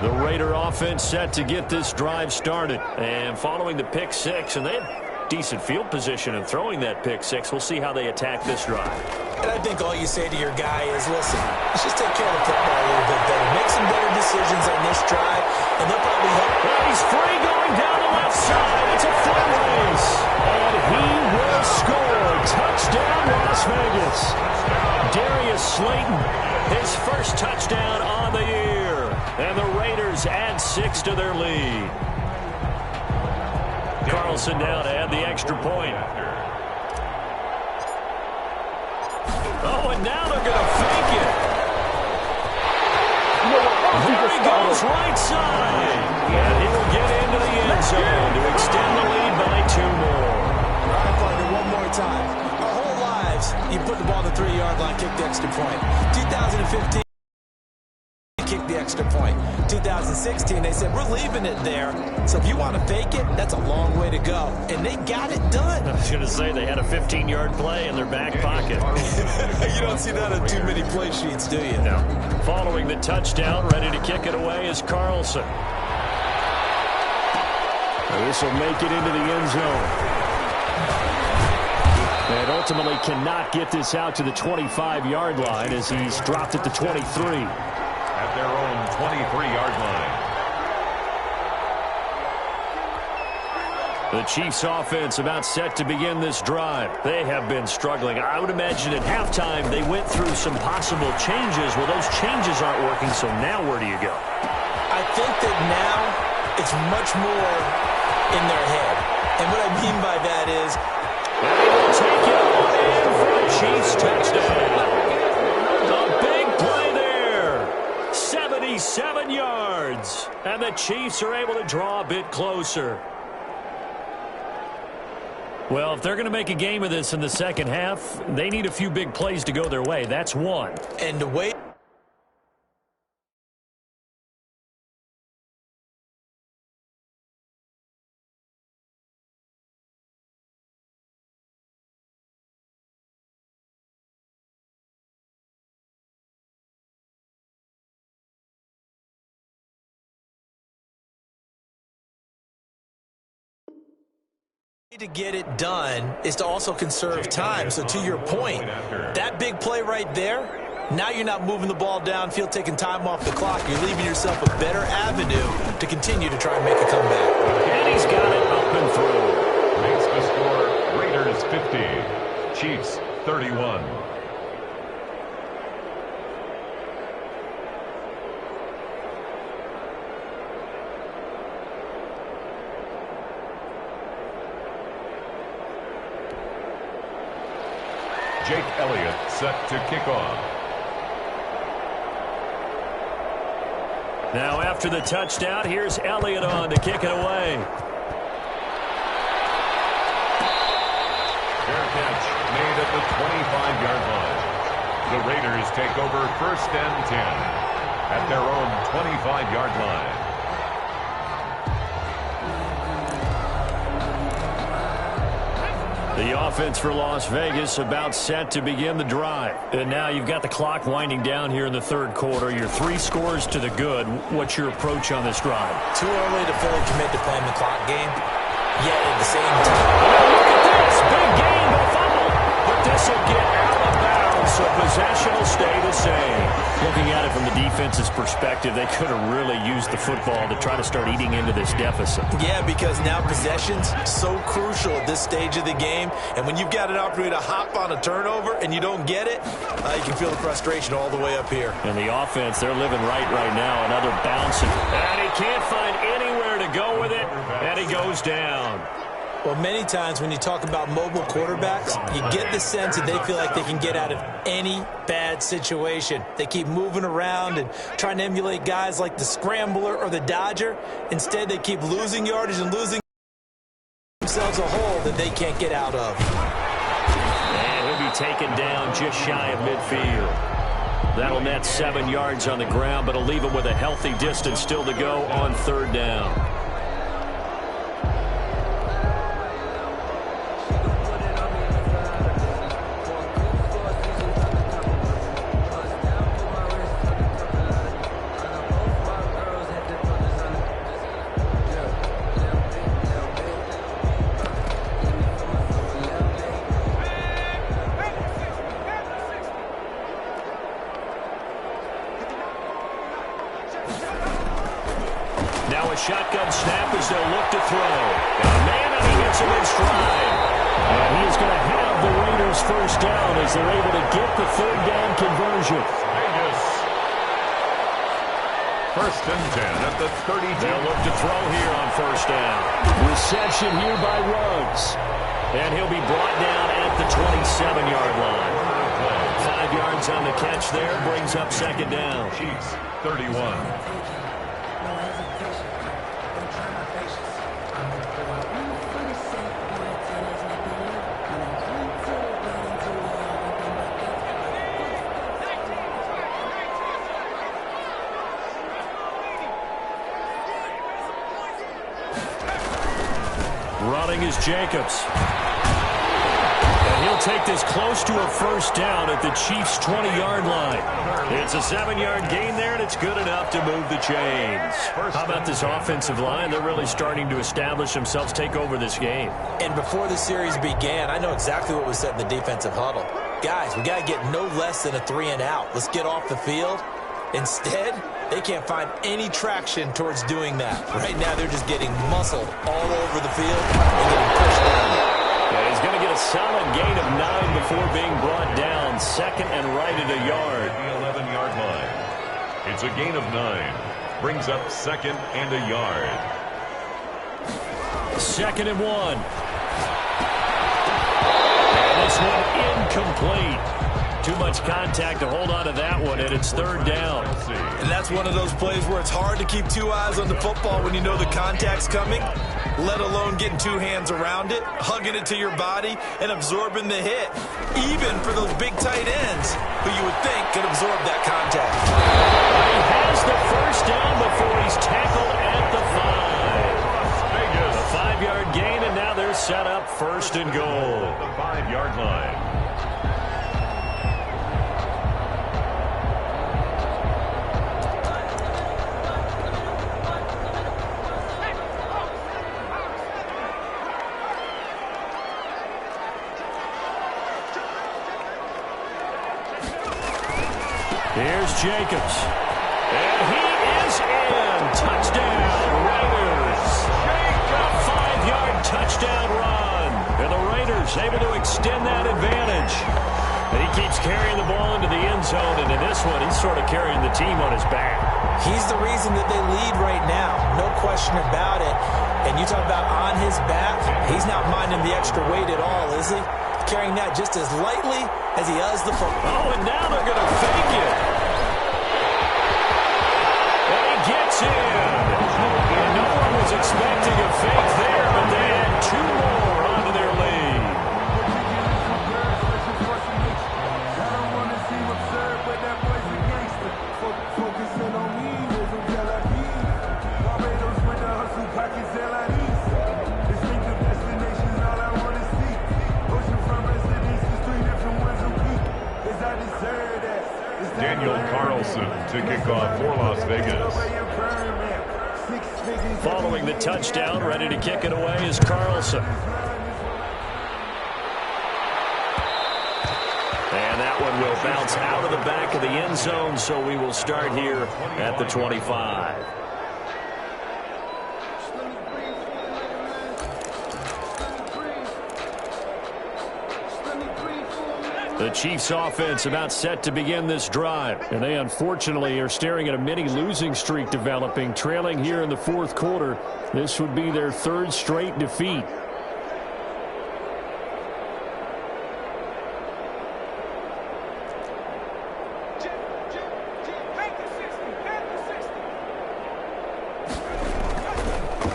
The Raider offense set to get this drive started. And following the pick 6, and they had decent field position and throwing that pick six. We'll see how they attack this drive. And I think all you say to your guy is, listen, let's just take care of the football a little bit better. Make some better decisions on this drive, and they'll probably help. Well, he's free going down the left side. It's a foot race. And he will score. Touchdown, Las Vegas. Darius Slayton, his first touchdown on the year. And the Raiders add 6 to their lead. Carlson down to add the extra point. Oh, and now they're going to fake it. There he goes right side. And he will get into the end zone to extend the lead by 2 more. All right, partner, one more time. Our whole lives, you put the ball on the 3-yard line, kick the extra point. 2015, kick the extra point. 2016, they said, we're leaving it there. So if you want to fake it, that's a long way to go. And they got it done. I was going to say they had a 15-yard play in their back pocket. You don't see that on too many play sheets, do you? No. Following the touchdown, ready to kick it away is Carlson. This will make it into the end zone. And ultimately cannot get this out to the 25-yard line as he's dropped it to 23. At their own 23-yard line. The Chiefs offense about set to begin this drive. They have been struggling. I would imagine at halftime they went through some possible changes. Well, those changes aren't working, so now where do you go? I think that now it's much more in their head. And what I mean by that is, and he will take it on in for a Chiefs touchdown. A big play there. 77 yards. And the Chiefs are able to draw a bit closer. Well, if they're going to make a game of this in the second half, they need a few big plays to go their way. That's one. And the way to get it done is to also conserve time. So to your point, that big play right there, now you're not moving the ball downfield, taking time off the clock. You're leaving yourself a better avenue to continue to try and make a comeback. And he's got it up and through. Makes the score Raiders 50, Chiefs 31. Jake Elliott set to kick off. Now after the touchdown, here's Elliott on to kick it away. Fair catch made at the 25-yard line. The Raiders take over 1st and 10 at their own 25-yard line. The offense for Las Vegas about set to begin the drive. And now you've got the clock winding down here in the third quarter. Your 3 scores to the good. What's your approach on this drive? Too early to fully commit to playing the clock game. Yet at the same time. Look at this. Big gain, but fumble. But this will get out of bounds, so possession will stay the same. Looking at it from the defense's perspective, they could have really used the football to try to start eating into this deficit. Yeah, because now possession's so crucial at this stage of the game. And when you've got an opportunity to hop on a turnover and you don't get it, you can feel the frustration all the way up here. And the offense, they're living right now. Another bouncing. And he can't find anywhere to go with it. And he goes down. Well, many times when you talk about mobile quarterbacks, you get the sense that they feel like they can get out of any bad situation. They keep moving around and trying to emulate guys like the Scrambler or the Dodger. Instead, they keep losing yardage and losing themselves a hole that they can't get out of. And he'll be taken down just shy of midfield. That'll net 7 yards on the ground, but it'll leave him with a healthy distance still to go on 3rd down. to throw. Got a man, and he gets him in stride. And he is going to have the Raiders first down as they're able to get the third down conversion. Vegas. First and 10 at the 32. They'll look to throw here on first down. Reception here by Ruggs. And he'll be brought down at the 27-yard line. 5 yards on the catch there, brings up second down. Chiefs, 31. Running is Jacobs. And he'll take this close to a first down at the Chiefs' 20-yard line. It's a 7-yard gain there, and it's good enough to move the chains. How about this offensive line? They're really starting to establish themselves, take over this game. And before the series began, I know exactly what was said in the defensive huddle. Guys, we got to get no less than a 3-and-out. Let's get off the field. Instead, they can't find any traction towards doing that. Right now, they're just getting muscled all over the field and getting pushed down. Yeah, he's going to get a solid gain of 9 before being brought down. Second and right at a yard. The 11-yard line. It's a gain of 9. Brings up second and a yard. Second and 1. And this one incomplete. Too much contact to hold on to that one, and it's third down. And that's one of those plays where it's hard to keep 2 eyes on the football when you know the contact's coming, let alone getting 2 hands around it, hugging it to your body, and absorbing the hit. Even for those big tight ends who you would think could absorb that contact. He has the first down before he's tackled at the 5. A 5-yard gain, and now they're set up first and goal. The 5-yard line. Here's Jacobs. And he is in. Touchdown, Raiders. A 5-yard touchdown run. And the Raiders able to extend that advantage. And he keeps carrying the ball into the end zone. And in this one, he's sort of carrying the team on his back. He's the reason that they lead right now. No question about it. And you talk about on his back, he's not minding the extra weight at all, is he? Carrying that just as lightly as he does the football. Oh, and now they're going to fake it. And he gets in. And no one was expecting a fake there, but they had 2 more onto their lead. Daniel Carlson to kick off for Las Vegas. Following the touchdown, ready to kick it away is Carlson. And that one will bounce out of the back of the end zone, so we will start here at the 25. The Chiefs offense about set to begin this drive. And they unfortunately are staring at a mini losing streak developing, trailing here in the 4th quarter. This would be their 3rd straight defeat.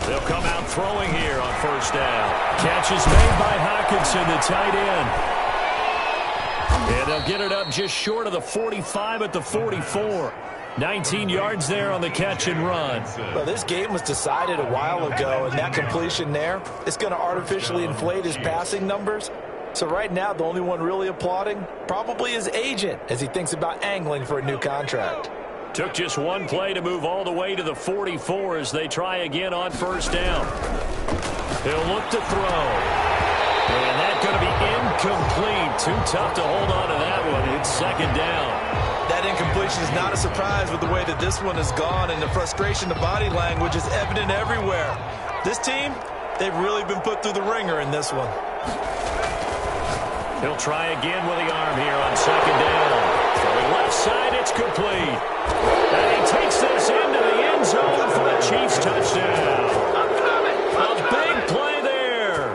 They'll come out throwing here on first down. Catch is made by Hockenson, the tight end. And they'll get it up just short of the 45 at the 44. 19 yards there on the catch and run. Well, this game was decided a while ago, and that completion there is going to artificially inflate his passing numbers. So right now, the only one really applauding probably his agent as he thinks about angling for a new contract. Took just one play to move all the way to the 44 as they try again on first down. He'll look to throw. And that's going to be incomplete. Too tough to hold on to that one. It's second down. That incompletion is not a surprise with the way that this one has gone, and the frustration, the body language is evident everywhere. This team, they've really been put through the ringer in this one. He'll try again with the arm here on second down. Throwing left side, it's complete. And he takes this into the end zone for a Chiefs touchdown. A big play there.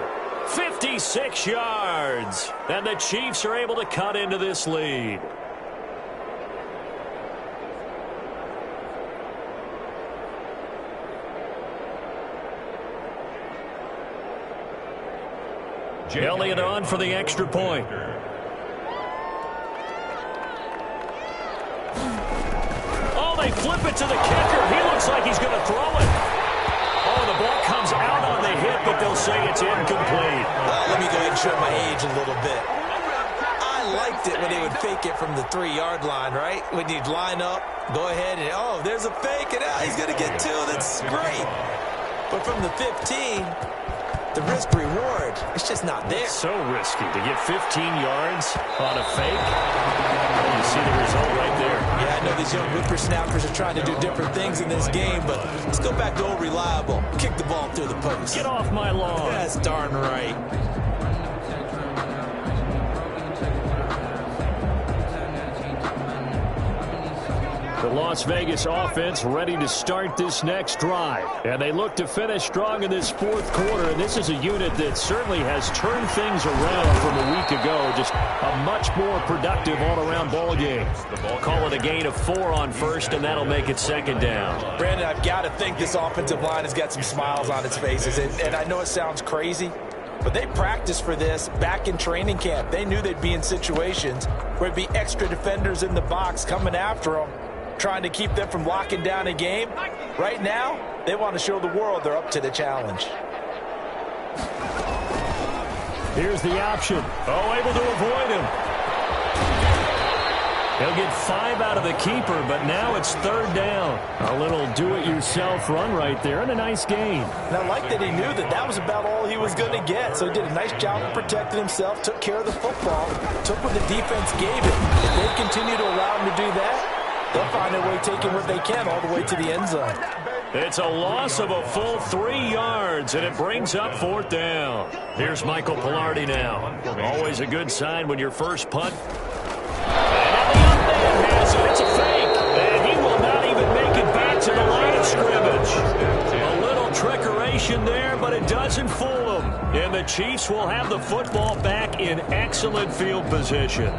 56 yards. And the Chiefs are able to cut into this lead. Elliott on for the extra point. Oh, they flip it to the kicker. He looks like he's going to throw it. Oh, the ball comes out on the hit, but they'll say it's incomplete. Let me go ahead and show my age a little bit. I liked it when they would fake it from the 3-yard line, right? When you'd line up, go ahead and, oh, there's a fake, and he's going to get 2. That's great. But from the 15... the risk-reward, it's just not there. It's so risky to get 15 yards on a fake. You see the result right there. Yeah, I know these young whippersnappers are trying to do different things in this game, but let's go back to old reliable. Kick the ball through the post. Get off my lawn. That's darn right. The Las Vegas offense ready to start this next drive. And they look to finish strong in this fourth quarter. And this is a unit that certainly has turned things around from a week ago. Just a much more productive all-around ball game. Call it a gain of 4 on first, and that'll make it second down. Brandon, I've got to think this offensive line has got some smiles on its faces. And I know it sounds crazy, but they practiced for this back in training camp. They knew they'd be in situations where there'd be extra defenders in the box coming after them, trying to keep them from locking down a game. Right now, they want to show the world they're up to the challenge. Here's the option. Oh, able to avoid him. He'll get 5 out of the keeper, but now it's third down. A little do-it-yourself run right there, and a nice gain. And I like that he knew that that was about all he was going to get. So he did a nice job of protecting himself, took care of the football, took what the defense gave him. If they continue to allow him to do that, they'll find a way taking what they can all the way to the end zone. It's a loss of a full 3 yards, and it brings up fourth down. Here's Michael Pilardi now. Always a good sign when your first punt. And the young man has it. It's a fake. And he will not even make it back to the line of scrimmage. A little trickeration there, but it doesn't fool him. And the Chiefs will have the football back in excellent field position.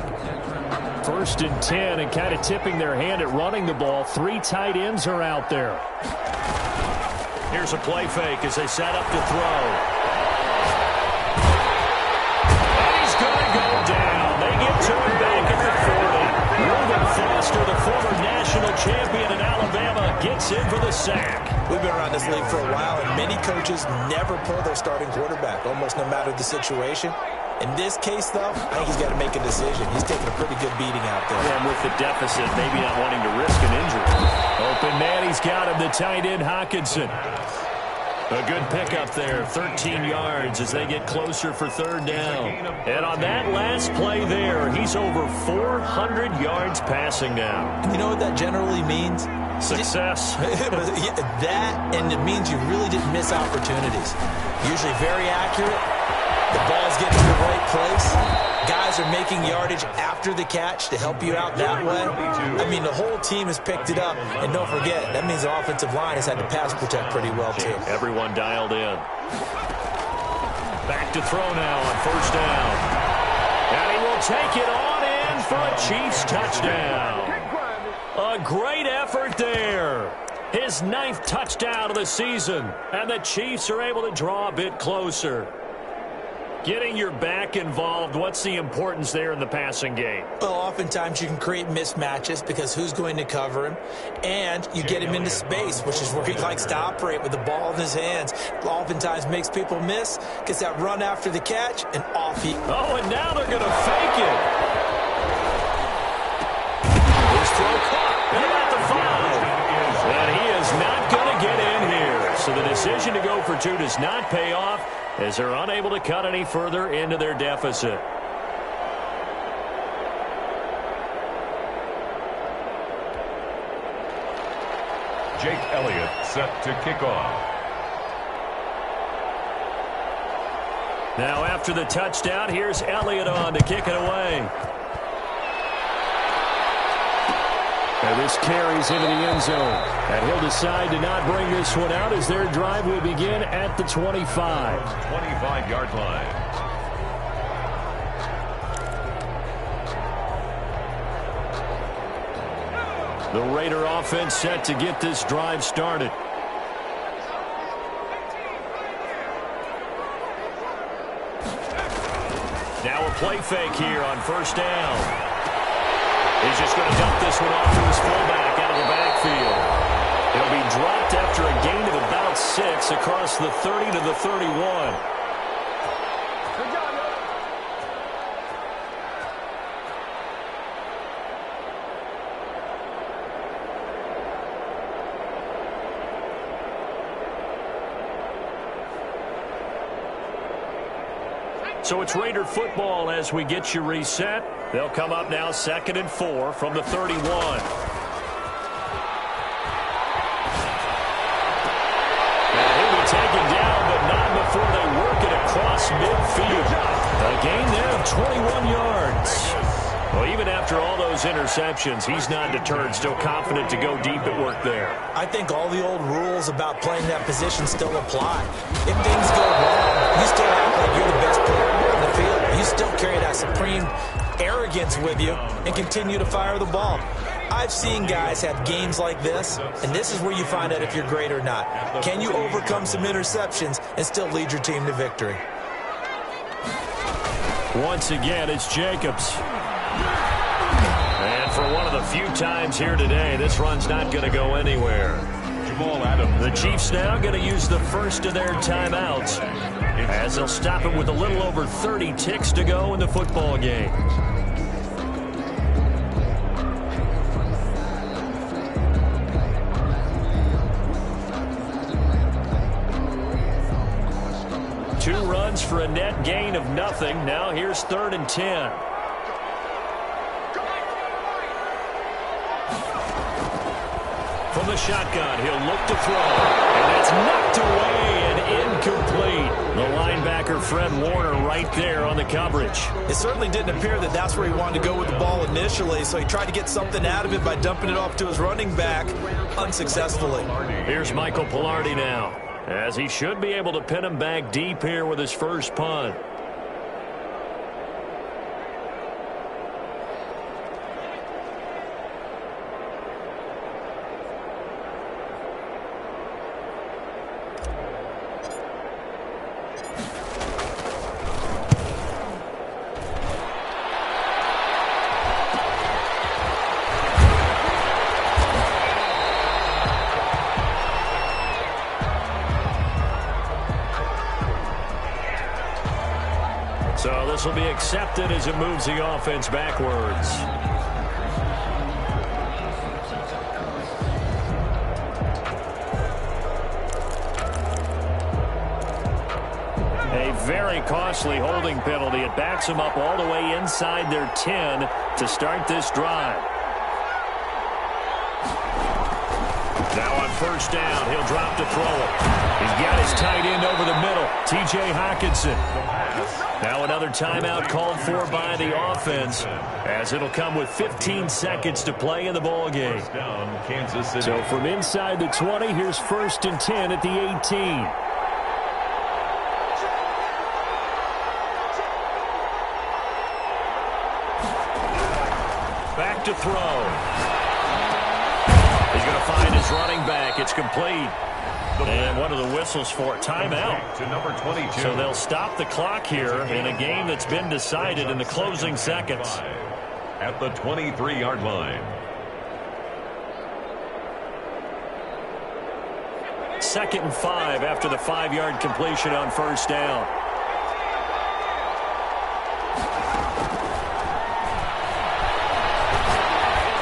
1st and 10, and kind of tipping their hand at running the ball. 3 tight ends are out there. Here's a play fake as they set up to throw. And he's going to go down. They get to him back at the 40. Reuben Foster, the former national champion in Alabama, gets in for the sack. We've been around this league for a while, and many coaches never pull their starting quarterback, almost no matter the situation. In this case, though, I think he's got to make a decision. He's taking a pretty good beating out there. And with the deficit, maybe not wanting to risk an injury. Open man, he's got him, the tight end, Hockenson. A good pickup there, 13 yards as they get closer for third down. And on that last play there, he's over 400 yards passing now. You know what that generally means? Success. That, and it means you really didn't miss opportunities. Usually very accurate. The ball's getting to the right place. Guys are making yardage after the catch to help you out that way. I mean, the whole team has picked it up. And don't forget, that means the offensive line has had to pass protect pretty well, too. Everyone dialed in. Back to throw now on first down. And he will take it on in for a Chiefs touchdown. A great effort there. His 9th touchdown of the season. And the Chiefs are able to draw a bit closer. Getting your back involved, what's the importance there in the passing game? Well, oftentimes you can create mismatches because who's going to cover him? And you get him into space, which is where he likes to operate with the ball in his hands. Oftentimes makes people miss, gets that run after the catch, and off he... Oh, and now they're going to fake it. His throw caught at about the 5. And he is not going to get in here. So the decision to go for 2 does not pay off, as they're unable to cut any further into their deficit. Jake Elliott set to kick off. Now after the touchdown, here's Elliott on to kick it away. And this carries into the end zone. And he'll decide to not bring this one out as their drive will begin at the 25. 25-yard line. The Raider offense set to get this drive started. Now a play fake here on first down. He's just going to dump this one off to his fullback out of the backfield. He'll be dropped after a gain of about 6 across the 30 to the 31. So it's Raider football as we get you reset. They'll come up now 2nd and 4 from the 31. And he'll be taken down, but not before they work it across midfield. A gain there of 21 yards. Well, even after all those interceptions, he's not deterred, still confident to go deep at work there. I think all the old rules about playing that position still apply. If things go wrong, you still act like you're the best player on the field. You still carry that supreme arrogance with you and continue to fire the ball. I've seen guys have games like this, and this is where you find out if you're great or not. Can you overcome some interceptions and still lead your team to victory? Once again, it's Jacobs. And for one of the few times here today, this run's not going to go anywhere. The Chiefs now going to use the first of their timeouts as they'll stop it with a little over 30 ticks to go in the football game. Two runs for a net gain of nothing. Now here's 3rd and 10. From the shotgun, he'll look to throw. And that's knocked away and incomplete. The linebacker, Fred Warner, right there on the coverage. It certainly didn't appear that that's where he wanted to go with the ball initially, so he tried to get something out of it by dumping it off to his running back unsuccessfully. Here's Michael Pilardi now, as he should be able to pin him back deep here with his first punt. So this will be accepted as it moves the offense backwards. A very costly holding penalty. It backs them up all the way inside their 10 to start this drive. Now on first down, he'll drop to throw it. He's got his tight end over the middle, T.J. Hockenson. Now another timeout called for by the offense, as it'll come with 15 seconds to play in the ball game. So from inside the 20, here's 1st and 10 at the 18. Back to throw. He's going to find his running back. It's complete. And what are the whistles for? Timeout. To number 22. So they'll stop the clock here in a game that's been decided in the closing seconds. At the 23-yard line. 2nd and 5 after the 5-yard completion on first down.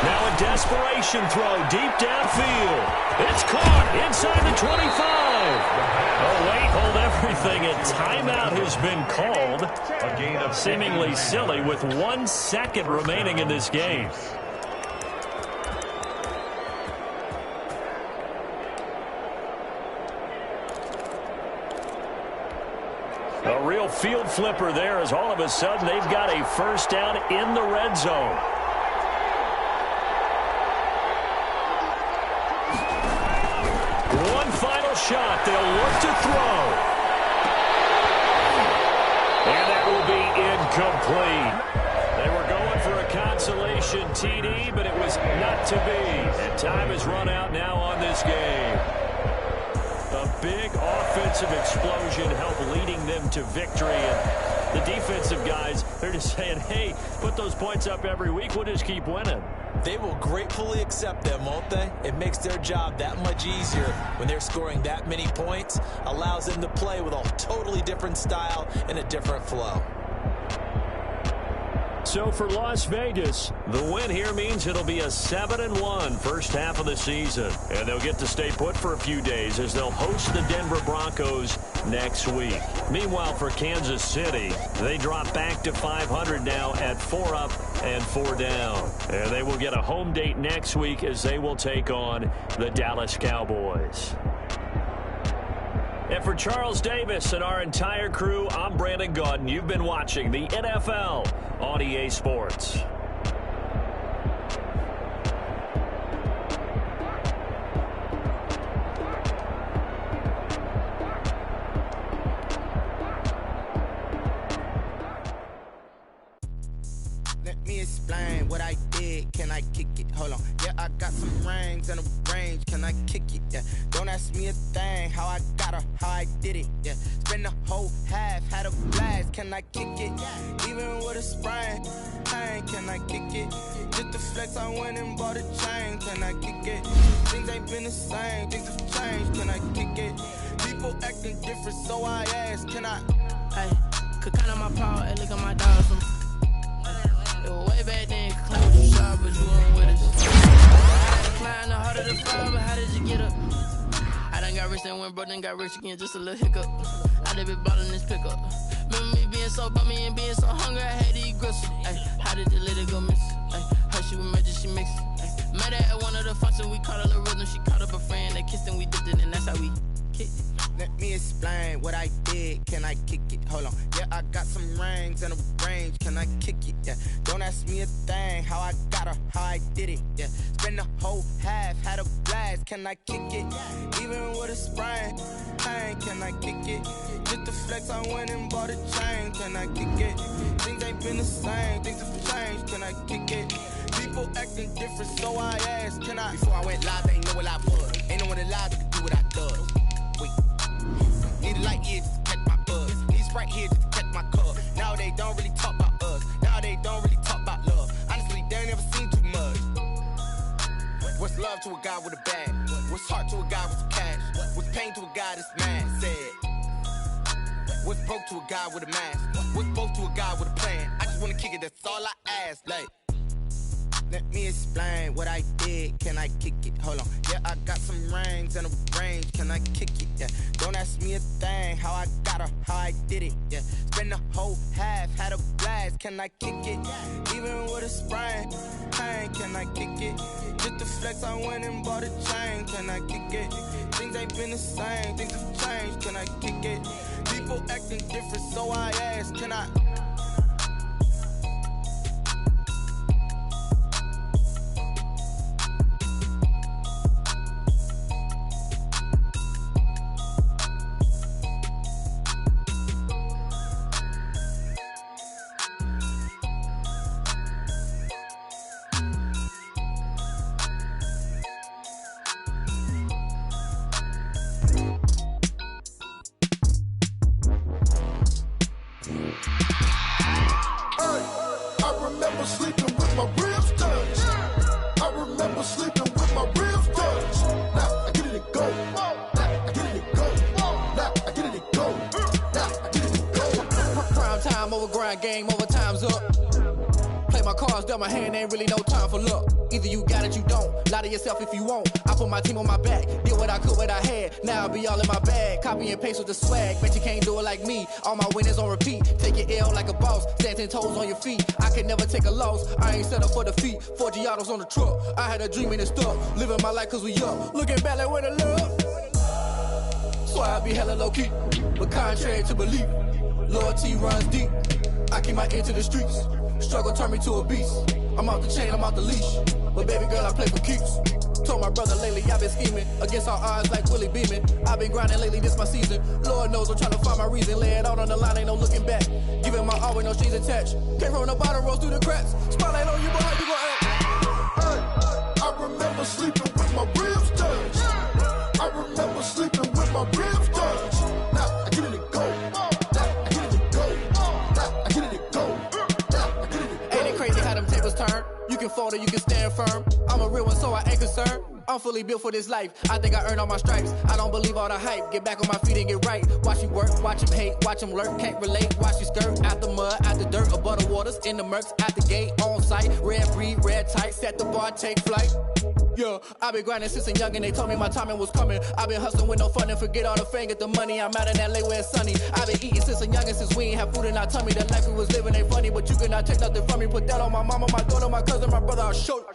Now a desperation throw deep downfield. It's caught inside the 25. Oh, wait, hold everything. A timeout has been called. A gain of seemingly silly with 1 second remaining in this game. A real field flipper there as all of a sudden they've got a first down in the red zone. One final shot. They'll look to throw. And that will be incomplete. They were going for a consolation TD, but it was not to be. And time has run out now on this game. A big offensive explosion helped leading them to victory. And the defensive guys, they're just saying, hey, put those points up every week. We'll just keep winning. They will gratefully accept them, won't they? It makes their job that much easier when they're scoring that many points. Allows them to play with a totally different style and a different flow. So for Las Vegas, the win here means it'll be a 7-1 first half of the season. And they'll get to stay put for a few days as they'll host the Denver Broncos next week. Meanwhile, for Kansas City, they drop back to 500 now at 4 up and 4 down. And they will get a home date next week as they will take on the Dallas Cowboys. And for Charles Davis and our entire crew, I'm Brandon Gaudin. You've been watching the NFL on EA Sports. Let me explain what I did. Can I kick it? Hold on. Yeah, I got some rings and a range. Can I kick it? Yeah. Don't ask me a thing. How I got her, how I did it. Yeah. Spend the whole half, had a blast. Can I kick it? Even with a sprain. Pain, can I kick it? Just the flex, I went and bought a chain. Can I kick it? Things ain't been the same. Things have changed. Can I kick it? People acting different, so I ask. Can I? Hey, could count on my power and look at my dollars. It was way back then, claim what you saw, but you weren't with us. I had to climb the harder to fall, but how did you get up? I done got rich and went broke, then got rich again, just a little hiccup. I done been ballin' this pickup. Remember me being so bummy and being so hungry, I had to eat gristle. Ay, how did the little go miss? Ay, her she was magic, she mixed. Ay, met her at one of the functions, we caught a little rhythm. She caught up a friend, they kissed and we dipped it, and that's how we kicked it. Let me explain what I did. Can I kick it? Hold on. Yeah, I got some rings and a range. Can I kick it? Yeah. Don't ask me a thing. How I got her, how I did it. Yeah. Spend the whole half, had a blast. Can I kick it? Even with a sprain. Pain, can I kick it? Just the flex, I went and bought a chain. Can I kick it? Things ain't been the same. Things have changed. Can I kick it? People acting different, so I asked. Can I? Before I went live, they ain't know what I was. Ain't no one alive that could do what I does. Need a light here just to catch my buzz. Need Sprite here just to catch my cup. Now they don't really talk about us. Now they don't really talk about love. Honestly, they ain't never seen too much. What's love to a guy with a bag? What's heart to a guy with some cash? What's pain to a guy that's mad? Said. What's broke to a guy with a mask? What's both to a guy with a plan? I just wanna kick it, that's all I ask. Like, let me explain what I did. Can I kick it? Hold on. Yeah, I got some rings and a range. Can I kick it? Yeah. Don't ask me a thing. How I got her, how I did it. Yeah. Spend the whole half, had a blast. Can I kick it? Even with a sprain. Pain, can I kick it? Just the flex, I went and bought a chain. Can I kick it? Things ain't been the same. Things have changed. Can I kick it? People acting different, so I ask. Can I? Game over, time's up. Play my cards, dealt my hand, ain't really no time for luck. Either you got it, you don't. Lie to yourself if you won't. I put my team on my back, did what I could, what I had. Now I'll be all in my bag. Copy and paste with the swag. Bet you can't do it like me. All my winners on repeat. Take your L like a boss. Stand 10 toes on your feet. I can never take a loss. I ain't set up for defeat. 4 Giottos on the truck. I had a dream and it stuck. Living my life cause we up. Looking back like where the love. Swear I be hella low-key, but contrary to belief, loyalty runs deep. I keep my ear to the streets. Struggle turned me to a beast. I'm off the chain, I'm off the leash. But baby girl, I play for keeps. Told my brother lately I've been scheming against all odds like Willie Beeman. I've been grinding lately, this my season. Lord knows I'm trying to find my reason. Lay it out on the line, ain't no looking back. Giving my all with no strings attached. Can't roll no bottle, rolls through the cracks. Spotlight on you, but how you gon' act? Hey, I remember sleeping with my ribs touched. I remember sleeping with my ribs touched. Now I get it to go. Now I get it to go. Now I get it to go. Now I get it to go. Ain't it crazy how them tables turn? You can fold or you can stand firm. I'm a real one, so I ain't concerned. I'm fully built for this life. I think I earned all my stripes. I don't believe all the hype. Get back on my feet and get right. Watch you work, watch him hate, watch him lurk. Can't relate, watch you skirt. Out the mud, out the dirt, above the waters, in the murks, out the gate, on site. Red breed, red tight, set the bar, take flight. Yeah, I been grinding since a young and they told me my timing was coming. I been hustling with no fun and forget all the fame, get the money. I'm out in LA where it's sunny. I been eating since a young and since we ain't have food in our tummy. The life we was living ain't funny, but you cannot take nothing from me. Put that on my mama, my daughter, my cousin, my brother, I'll show you.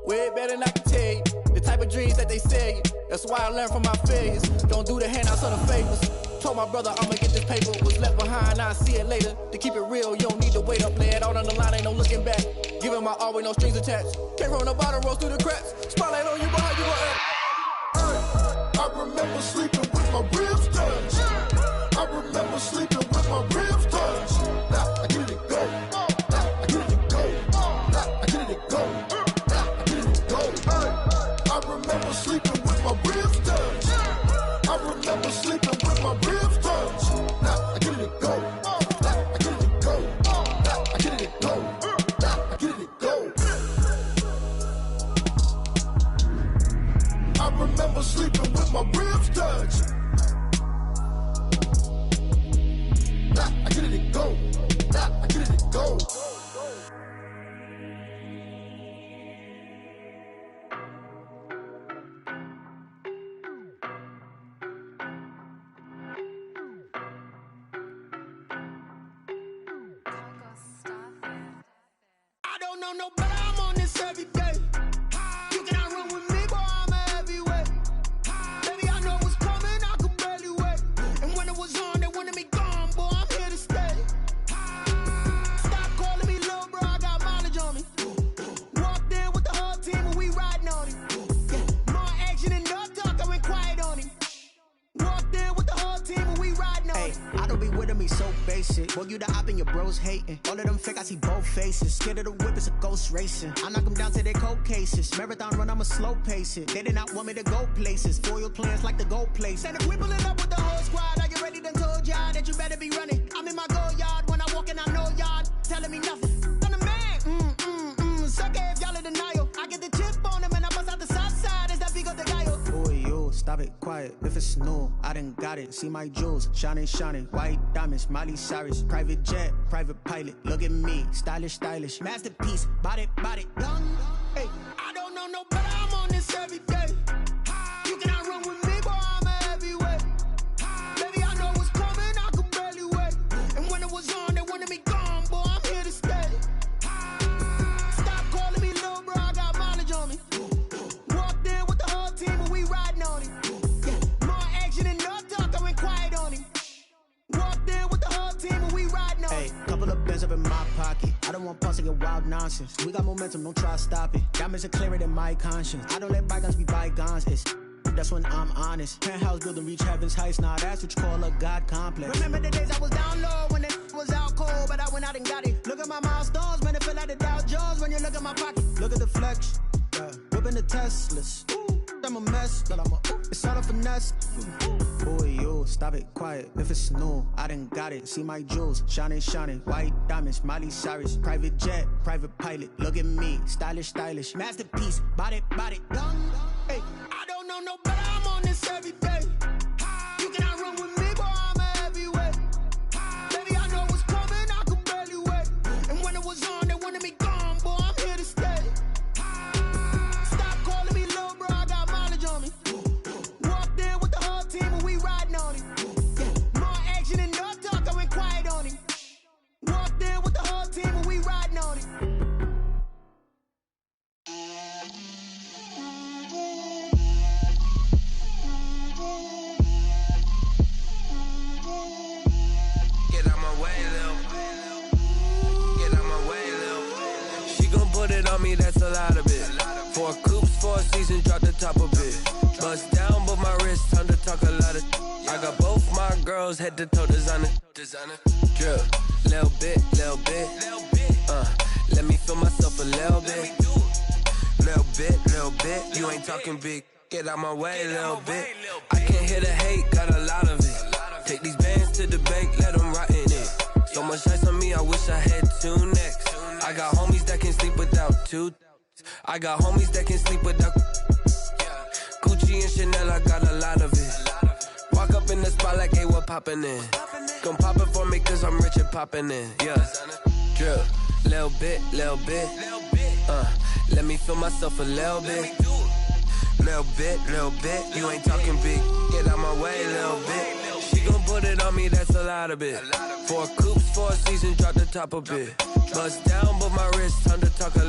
Way better than I can tell you. The type of dreams that they sell you. That's why I learned from my failures. Don't do the handouts or the favors. Told my brother I'ma get this paper. Was left behind, I'll see it later. To keep it real, you don't need to wait up. Lay it out on the line, ain't no looking back. Giving my all with no strings attached. Can't roll no bottle, rolls through the cracks. Spotlight on you, but how you gon' act? Hey, I remember sleeping with my ribs touched. I remember sleeping with my ribs touched. Now I get it to go. Now I get it to go. Now I get it to go. Now I get it to go. Hey, I remember sleeping with my ribs touched. I remember sleeping with my ribs touched. Now I get it to go. Now I get it to go. Now I get it to go. Now I get it to go. I remember sleeping with my ribs touched. Now I get it to go. Now I get it to go. I don't know no better, I'm on this every day. You cannot run with me, boy, I'm a heavyweight. Baby, I know what's coming, I could barely wait. And when it was on, they wanted me gone, boy, I'm here to stay. Stop calling me little bro, I got mileage on me. Walked in with the whole team and we riding on him. More action and no talk, I went quiet on him. Walked in with the whole team and we riding on him. I don't be with him, he's so basic. Boy, you the op and your bros hating. All of them fake, I see both faces. Scared of the whip, it's a ghost racing. I knock them down to their cold cases. Marathon run, I'ma slow pace it. They did not want me to go places. Foil plans like the go place. And if we pulling up with the whole squad, are you ready? Done told y'all that you better be running. I'm in my go yard. When I walk in, I know y'all telling me nothing. I'm the man. Suck it if y'all in denial. I get the chip on them and I bust out the south side. Is that Vigo de Gallo? Boy, you stop it, quiet. If it's new, I done got it. See my jewels, shining, shining. White diamonds, Miley Cyrus. Private jet, private pilot. Look at me, stylish, stylish. Masterpiece, body, young. Hey, I don't know no better, I'm on this every day. You cannot run with me, boy, I'm a heavyweight. Baby, I know what's coming, I could barely wait. And when it was on, they wanted me gone, boy, I'm here to stay. Stop calling me little bro, I got mileage on me. Walked in with the whole team and we riding on him. More action and no talk, I went quiet on him. Walked in with the whole team and we riding on him. Hey, couple of bands up in my pocket. I don't want pause to get wild nonsense. We got momentum, don't try to stop it. Diamonds are clearer than my conscience. I don't let bygones be bygones. It's that's when I'm honest. Penthouse building reach heaven's heights. Nah, that's what you call a God complex. Remember the days I was down low when it was out cold, but I went out and got it. Look at my milestones, man, it feel like the Dow Jones when you look at my pocket. Look at the flex, whipping the Teslas. I'm a mess, but I'm a it's all a finesse. Boy, you stop it, quiet. If it's new, I done got it. See my jewels, shining, shining. White diamonds, Miley Cyrus. Private jet, private pilot. Look at me, stylish, stylish. Masterpiece, body, young. Hey, I don't know no better, I'm on this every day. You cannot run with me, boy, I'm a heavyweight. Baby, I know what's coming, I could barely wait. And when it was on, they wanted me gone, boy, I'm here to stay. Stop calling me little bro, I got mileage on me. Walked in with the whole team and we riding on him. More action and no talk, I went quiet on him. Walked in with the whole team and we riding on him. put it on me, that's a lot of it. 4 coops, 4 seasons, drop the top a bit. Bust down, but my wrist, time to talk a lot of. I got both my girls, head to toe designer. Drip, little bit. Let me feel myself a little bit. Little bit. You ain't talking big. Get out my way, little bit. I can't hear the hate, got a lot of it. Take these bands to the bank, let them rot in it. So much ice on me, I wish I had 2 necks. I got homies that can sleep without 2. I got homies that can sleep without. Gucci and Chanel, I got a lot of it. Walk up in the spot like, hey, what poppin' in? Gon' pop it for me, cause I'm rich and poppin' in. Yeah. Drip, little bit. Let me feel myself a little bit. Little bit. You ain't talking big. Get out my way, little bit. She gon' put it on me, that's a lot of it. 4 coops, 4 seasons, drop the top a bit. Bust down,